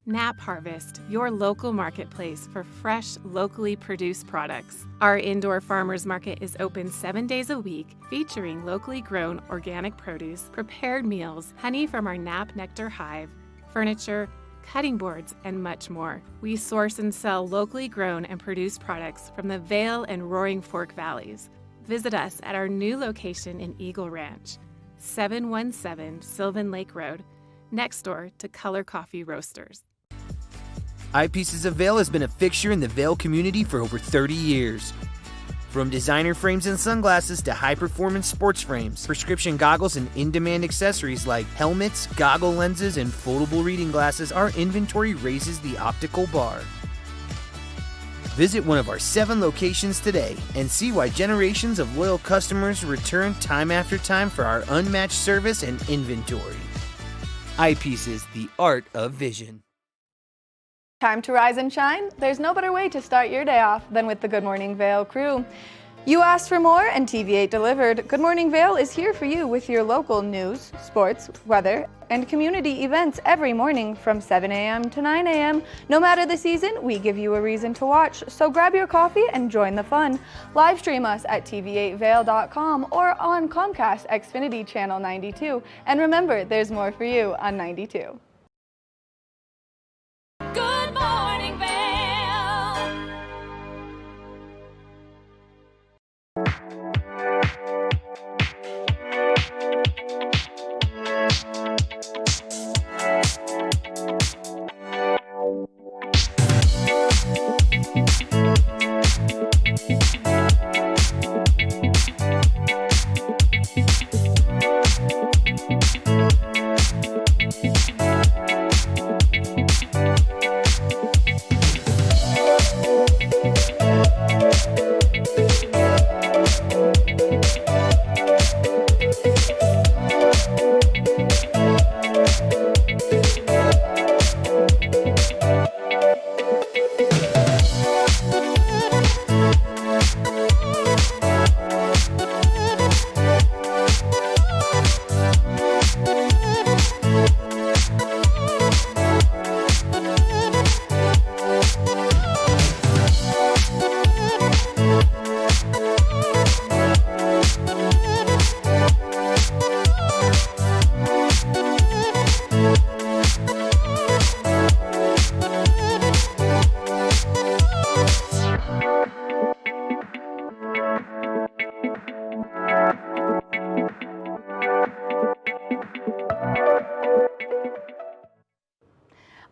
Nap Harvest, your local marketplace for fresh, locally produced products. Our indoor farmers market is open 7 days a week, featuring locally grown organic produce, prepared meals, honey from our Nap Nectar hive, furniture, cutting boards, and much more. We source and sell locally grown and produced products from the Vail and Roaring Fork valleys. Visit us at our new location in Eagle Ranch, 717 Sylvan Lake Road, next door to Color Coffee Roasters.
Eyepieces of Vail has been a fixture in the Vail community for over 30 years. From designer frames and sunglasses to high-performance sports frames, prescription goggles, and in-demand accessories like helmets, goggle lenses, and foldable reading glasses, our inventory raises the optical bar. Visit one of our 7 locations today and see why generations of loyal customers return time after time for our unmatched service and inventory. Eyepieces, the art of vision.
Time to rise and shine? There's no better way to start your day off than with the Good Morning Vail crew. You asked for more and TV8 delivered. Good Morning Vail is here for you with your local news, sports, weather, and community events every morning from 7 a.m. to 9 a.m. No matter the season, we give you a reason to watch, so grab your coffee and join the fun. Live stream us at tv8vail.com or on Comcast Xfinity Channel 92. And remember, there's more for you on 92.
Good morning, Vail.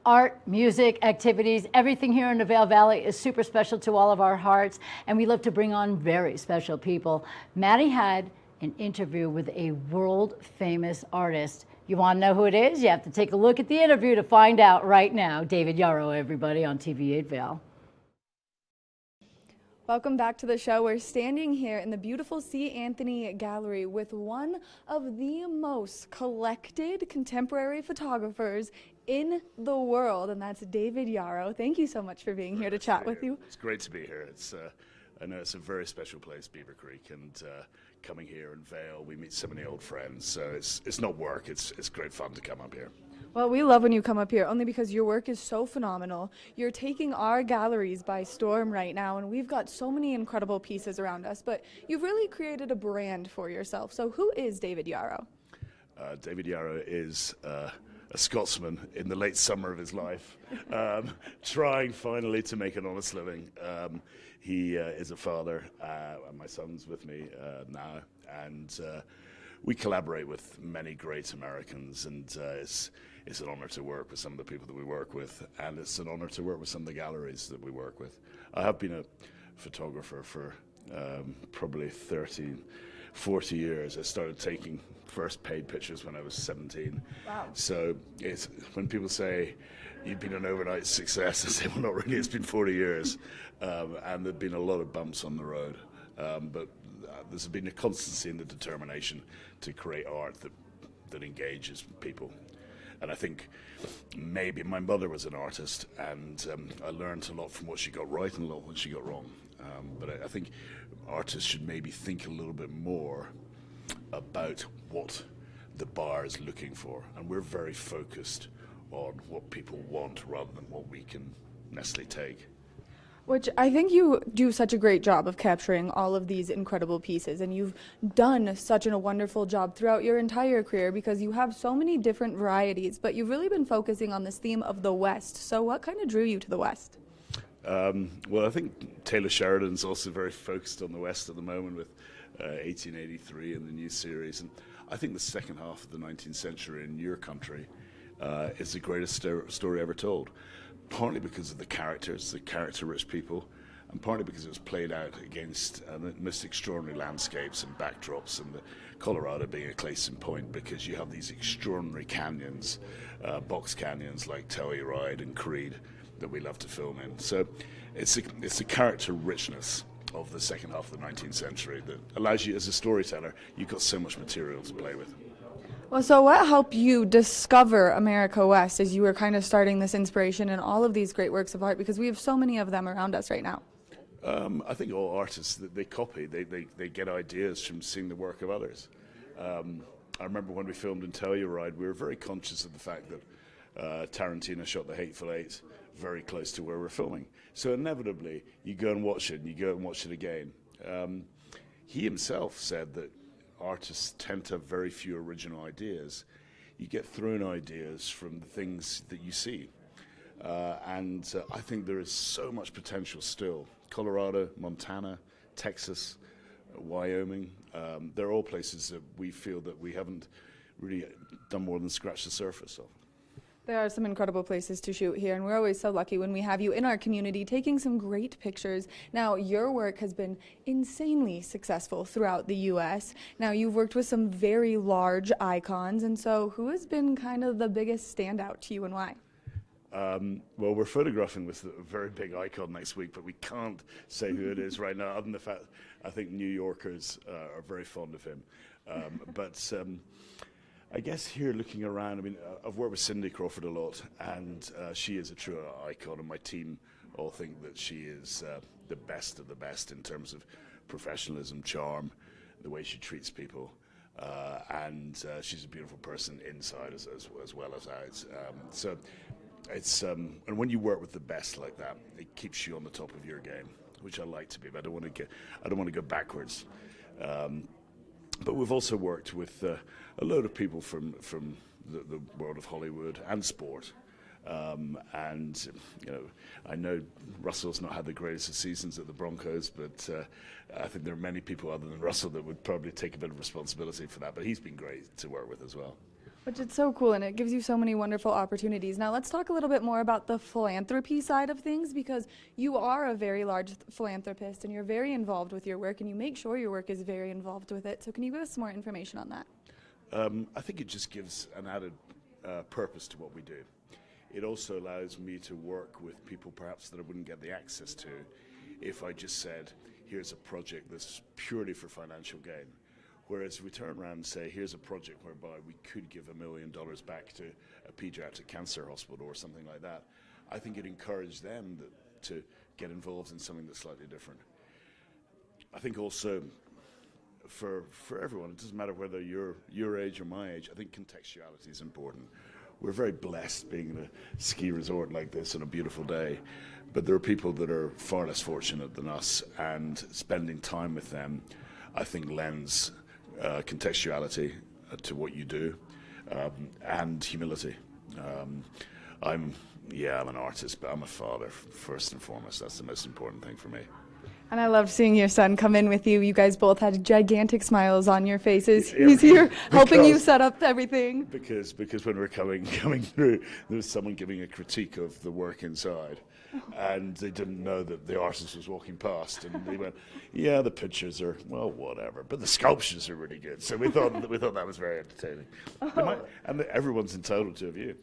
Art, music, activities, everything here in the Vail Valley is super special to all of our hearts, and we love to bring on very special people. Maddie had an interview with a world-famous artist. You want to know who it is? You have to take a look at the interview to find out right now. David Yarrow, everybody, on TV8 Vail.
Welcome back to the show. We're standing here in the beautiful C. Anthony Gallery with one of the most collected contemporary photographers in the world, and that's David Yarrow. Thank you so much for being here to chat with you.
It's great to be here. I know it's a very special place, Beaver Creek, and coming here in Vail, we meet so many old friends. So it's not work. It's great fun to come up here.
Well, we love when you come up here, only because your work is so phenomenal. You're taking our galleries by storm right now, and we've got so many incredible pieces around us, but you've really created a brand for yourself. So who is David Yarrow?
David Yarrow is a a Scotsman in the late summer of his life, trying finally to make an honest living. He is a father, and my son's with me now, and we collaborate with many great Americans, and it's an honor to work with some of the people that we work with, and it's an honor to work with some of the galleries that we work with. I have been a photographer for probably 40 years. I started taking first paid pictures when I was 17.
Wow.
So it's, when people say you've been an overnight success, I say, well, not really, it's been 40 years. And there've been a lot of bumps on the road. But there's been a constancy in the determination to create art that engages people. And I think maybe my mother was an artist, and I learned a lot from what she got right and a lot what she got wrong. But I think artists should maybe think a little bit more about what the bar is looking for. And we're very focused on what people want rather than what we can necessarily take.
Which I think you do such a great job of capturing all of these incredible pieces, and you've done such a wonderful job throughout your entire career because you have so many different varieties, but you've really been focusing on this theme of the West. So what kind of drew you to the West?
Well, I think Taylor Sheridan's also very focused on the West at the moment with 1883 and the new series, and I think the second half of the 19th century in your country is the greatest story ever told. Partly because of the characters, the character-rich people, and partly because it was played out against the most extraordinary landscapes and backdrops, and the Colorado being a case in point because you have these extraordinary canyons, box canyons like Telluride and Creed that we love to film in. So it's a character richness of the second half of the 19th century that allows you, as a storyteller, you've got so much material to play with.
Well, so what helped you discover America West as you were kind of starting this inspiration in all of these great works of art, because we have so many of them around us right now?
I think all artists, they copy, they get ideas from seeing the work of others. I remember when we filmed in Telluride, we were very conscious of the fact that Tarantino shot The Hateful Eight very close to where we're filming. So inevitably, you go and watch it, and you go and watch it again. He himself said that artists tend to have very few original ideas. You get thrown ideas from the things that you see. And I think there is so much potential still. Colorado, Montana, Texas, Wyoming, they're all places that we feel that we haven't really done more than scratch the surface of.
There are some incredible places to shoot here, and we're always so lucky when we have you in our community taking some great pictures. Now, your work has been insanely successful throughout the U.S. Now, you've worked with some very large icons, and so who has been kind of the biggest standout to you and why?
Well, we're photographing with a very big icon next week, but we can't say who it is right now, other than the fact I think New Yorkers are very fond of him. I guess here looking around, I mean, I've worked with Cindy Crawford a lot, and she is a true icon, and my team all think that she is the best of the best in terms of professionalism, charm, the way she treats people, and she's a beautiful person inside as well as out. So it's and when you work with the best like that, it keeps you on the top of your game, which I like to be. But I don't want to go backwards. But we've also worked with a load of people from the world of Hollywood and sport. And, you know, I know Russell's not had the greatest of seasons at the Broncos, but I think there are many people other than Russell that would probably take a bit of responsibility for that. But he's been great to work with as well.
Which is so cool, and it gives you so many wonderful opportunities. Now let's talk a little bit more about the philanthropy side of things, because you are a very large philanthropist and you're very involved with your work, and you make sure your work is very involved with it. So can you give us some more information on that?
I think it just gives an added purpose to what we do. It also allows me to work with people perhaps that I wouldn't get the access to if I just said, here's a project that's purely for financial gain. Whereas if we turn around and say, here's a project whereby we could give $1 million back to a pediatric cancer hospital or something like that, I think it encouraged them to get involved in something that's slightly different. I think also for everyone, it doesn't matter whether you're your age or my age, I think contextuality is important. We're very blessed being in a ski resort like this on a beautiful day, but there are people that are far less fortunate than us, and spending time with them, I think, lends contextuality to what you do, and humility. I'm an artist, but I'm a father first and foremost. That's the most important thing for me.
And I loved seeing your son come in with you. You guys both had gigantic smiles on your faces. He's here helping you set up everything.
Because when we're coming through, there was someone giving a critique of the work inside, and they didn't know that the artist was walking past, and they went, "Yeah, the pictures are whatever, but the sculptures are really good." So we thought that was very entertaining. And everyone's entitled to a view.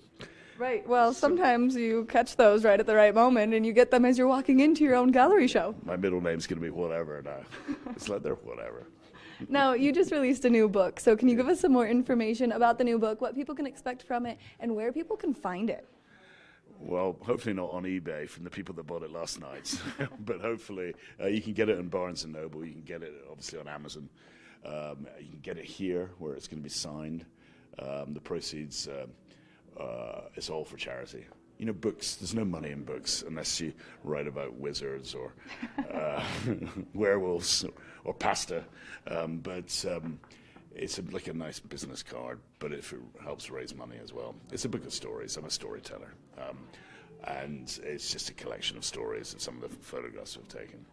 Right. Well, sometimes you catch those right at the right moment, and you get them as you're walking into your own gallery show.
My middle name's going to be whatever now. It's like they're whatever.
Now, you just released a new book, so can you give us some more information about the new book, what people can expect from it, and where people can find it?
Well, hopefully not on eBay from the people that bought it last night, but hopefully you can get it in Barnes & Noble. You can get it obviously on Amazon. You can get it here where it's going to be signed. The proceeds... it's all for charity. You know, books, there's no money in books unless you write about wizards or werewolves or pasta. But it's like a nice business card, but if it helps raise money as well. It's a book of stories. I'm a storyteller. And it's just a collection of stories of some of the photographs we've taken.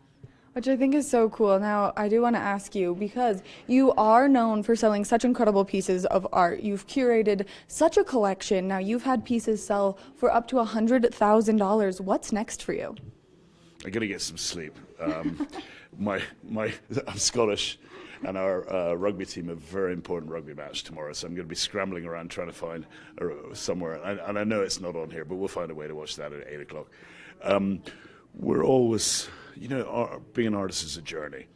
Which I think is so cool. Now, I do want to ask you, because you are known for selling such incredible pieces of art. You've curated such a collection. Now, you've had pieces sell for up to $100,000. What's next for you?
I got to get some sleep. I'm Scottish, and our rugby team have a very important rugby match tomorrow, so I'm going to be scrambling around trying to find somewhere. And I know it's not on here, but we'll find a way to watch that at 8 o'clock. We're always... You know, being an artist is a journey.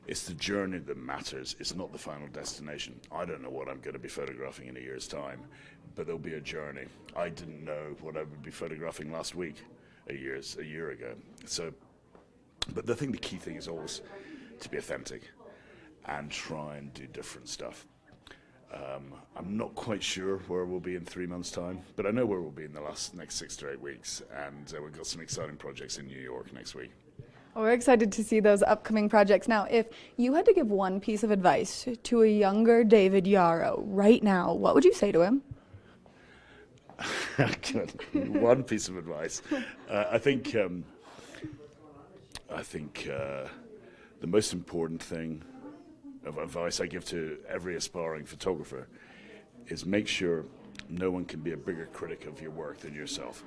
It's the journey that matters. It's not the final destination. I don't know what I'm going to be photographing in a year's time, but there'll be a journey. I didn't know what I would be photographing last week, a year ago. So, but the key thing is always to be authentic and try and do different stuff. I'm not quite sure where we'll be in 3 months' time, but I know where we'll be in the next 6 to 8 weeks, and we've got some exciting projects in New York next week.
Well, we're excited to see those upcoming projects. Now, if you had to give one piece of advice to a younger David Yarrow right now, what would you say to him?
One piece of advice. I think the most important thing of advice I give to every aspiring photographer is make sure no one can be a bigger critic of your work than yourself.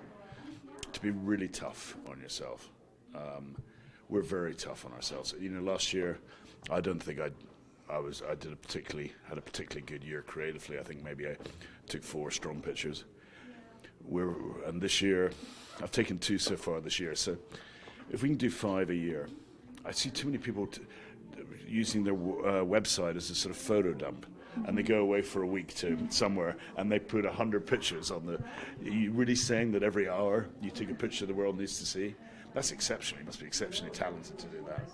To be really tough on yourself. We're very tough on ourselves. You know, last year, I don't think had a particularly good year creatively. I think maybe I took 4 strong pictures. And this year, I've taken 2 so far this year. So if we can do 5 a year, I see too many people using their website as a sort of photo dump. And they go away for a week to somewhere and they put 100 pictures on the... Are you really saying that every hour you take a picture the world needs to see? That's exceptional. You must be exceptionally talented to do that.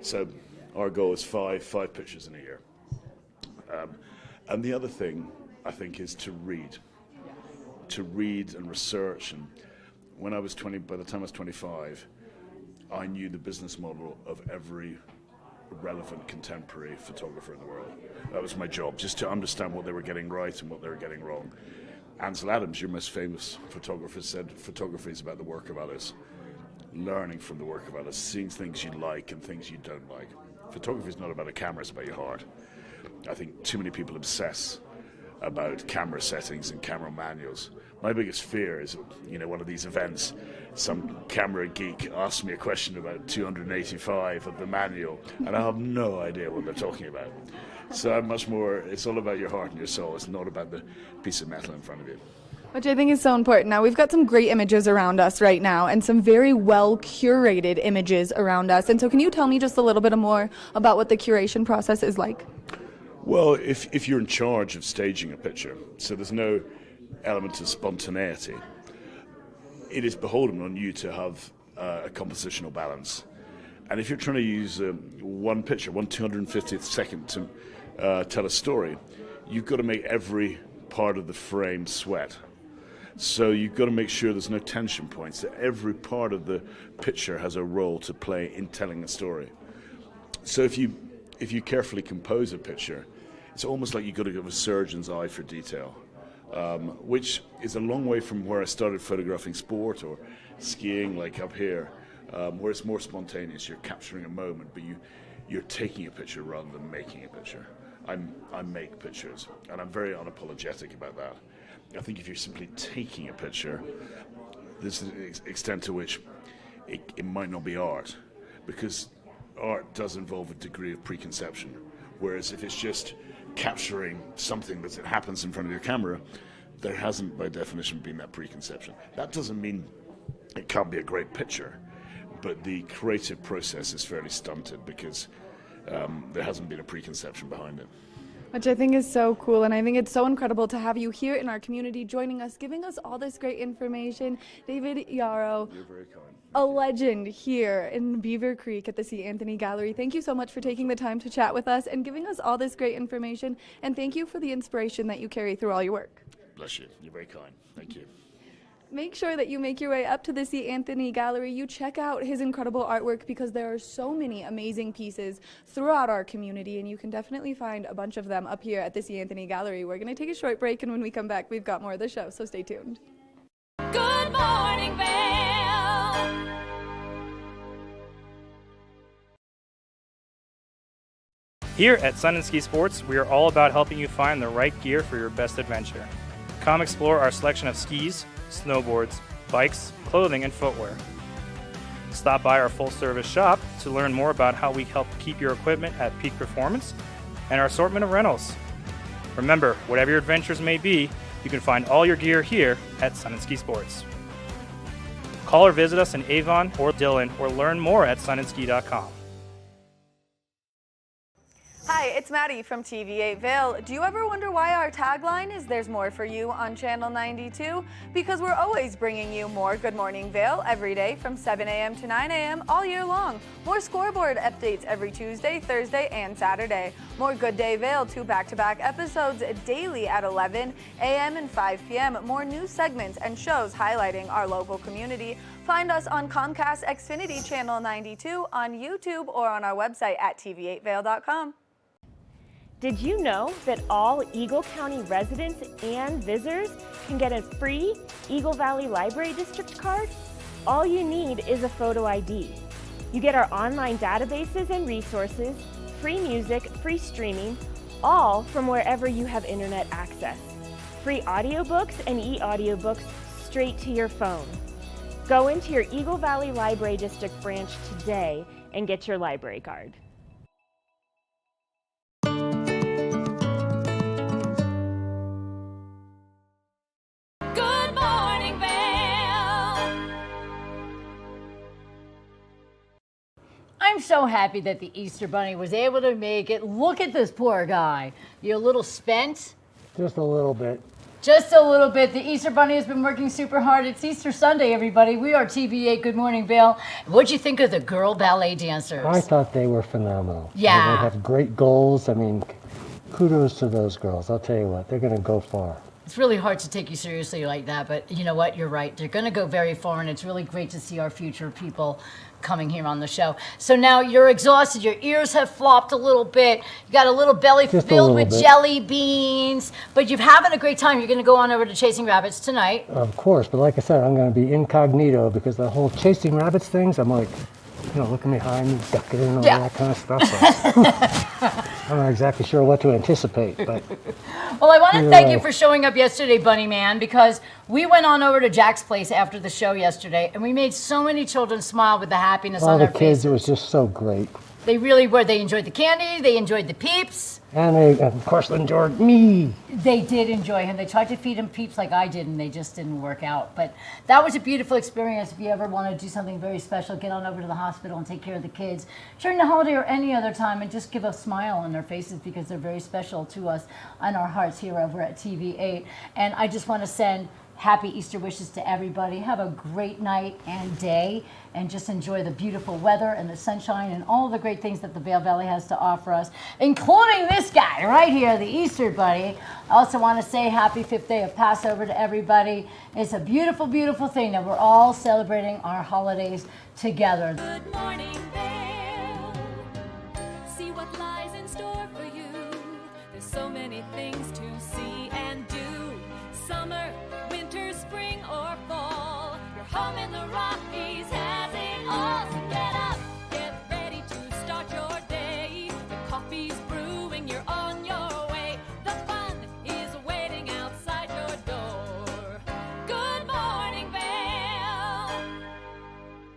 So our goal is 5 pictures in a year. And the other thing, I think, is to read and research. And when I was 20, by the time I was 25, I knew the business model of every relevant contemporary photographer in the world. That was my job, just to understand what they were getting right and what they were getting wrong. Ansel Adams, your most famous photographer, said photography is about the work of others. Learning from the work of others, seeing things you like and things you don't like. Photography is not about a camera, it's about your heart. I think too many people obsess about camera settings and camera manuals. My biggest fear is, you know, one of these events, some camera geek asks me a question about 285 of the manual, and I have no idea what they're talking about. So I'm much more, it's all about your heart and your soul. It's not about the piece of metal in front of you.
Which I think is so important. Now, we've got some great images around us right now and some very well curated images around us. And so can you tell me just a little bit more about what the curation process is like?
Well, if you're in charge of staging a picture, so there's no element of spontaneity, it is beholden on you to have a compositional balance. And if you're trying to use one picture, 1/250th second to tell a story, you've got to make every part of the frame sweat. So you've got to make sure there's no tension points, that every part of the picture has a role to play in telling a story. So if you carefully compose a picture, it's almost like you've got to have a surgeon's eye for detail. which is a long way from where I started photographing sport or skiing, like up here, where it's more spontaneous. You're capturing a moment, but you're taking a picture rather than making a picture. I make pictures, and I'm very unapologetic about that. I think if you're simply taking a picture, there's an extent to which it might not be art, because art does involve a degree of preconception. Whereas if it's just capturing something that happens in front of your camera, there hasn't, by definition, been that preconception. That doesn't mean it can't be a great picture, but the creative process is fairly stunted because there hasn't been a preconception behind it.
Which I think is so cool, and I think it's so incredible to have you here in our community joining us, giving us all this great information. David Yarrow,
You're very kind.
a legend here in Beaver Creek at the C. Anthony Gallery. Thank you so much for taking the time to chat with us and giving us all this great information, and thank you for the inspiration that you carry through all your work.
Bless you. You're very kind. Thank you.
Make sure that you make your way up to the C. Anthony Gallery. You check out his incredible artwork because there are so many amazing pieces throughout our community, and you can definitely find a bunch of them up here at the C. Anthony Gallery. We're going to take a short break, and when we come back, we've got more of the show, so stay tuned.
Good morning, Vail.
Here at Sun and Ski Sports, we are all about helping you find the right gear for your best adventure. Come explore our selection of skis, snowboards, bikes, clothing, and footwear. Stop by our full-service shop to learn more about how we help keep your equipment at peak performance and our assortment of rentals. Remember, whatever your adventures may be, you can find all your gear here at Sun and Ski Sports. Call or visit us in Avon or Dillon or learn more at sunandski.com.
Hi, it's Maddie from TV8 Vail. Do you ever wonder why our tagline is "There's more for you" on Channel 92? Because we're always bringing you more Good Morning Vail every day from 7 a.m. to 9 a.m. all year long. More scoreboard updates every Tuesday, Thursday, and Saturday. More Good Day Vail, 2 back-to-back episodes daily at 11 a.m. and 5 p.m. More news segments and shows highlighting our local community. Find us on Comcast Xfinity Channel 92, on YouTube, or on our website at tv8vail.com.
Did you know that all Eagle County residents and visitors can get a free Eagle Valley Library District card? All you need is a photo ID. You get our online databases and resources, free music, free streaming, all from wherever you have internet access. Free audiobooks and e-audiobooks straight to your phone. Go into your Eagle Valley Library District branch today and get your library card.
Good morning, Vail.
I'm so happy that the Easter Bunny was able to make it. Look at this poor guy. You're a little spent?
Just a little bit.
Just a little bit. The Easter Bunny has been working super hard. It's Easter Sunday, everybody. We are TV8 Good Morning Vail. What'd you think of the girl ballet dancers?
I thought they were phenomenal.
Yeah.
They have great goals. I mean, kudos to those girls. I'll tell you what, they're going to go far.
It's really hard to take you seriously like that, but you know what? You're right. They're going to go very far, and it's really great to see our future people coming here on the show. So now you're exhausted. Your ears have flopped a little bit. You got a little belly
Just
filled with
bit.
jelly beans, but you're having a great time. You're going to go on over to Chasing Rabbits tonight.
Of course, but like I said, I'm going to be incognito because the whole chasing rabbits things, I'm like, you know, looking behind me, ducking and all that kind of stuff. I'm not exactly sure what to anticipate, but...
Well, I want to thank you for showing up yesterday, Bunny Man, because we went on over to Jack's place after the show yesterday, and we made so many children smile with the happiness
all
on
the
their
kids,
faces.
it was just so great.
They really were. They enjoyed the candy. They enjoyed the Peeps.
And they, of course, enjoyed me.
They did enjoy him. They tried to feed him Peeps like I did, and they just didn't work out. But that was a beautiful experience. If you ever want to do something very special, get on over to the hospital and take care of the kids during the holiday or any other time, and just give a smile on their faces because they're very special to us and our hearts here over at TV8. And I just want to send happy Easter wishes to everybody. Have a great night and day, and just enjoy the beautiful weather and the sunshine and all the great things that the Vail Valley has to offer us, including this guy right here, the Easter Bunny. I also want to say happy 5th day of Passover to everybody. It's a beautiful, beautiful thing that we're all celebrating our holidays together.
Good morning, Vail. See what lies in store for you. There's so many things to see.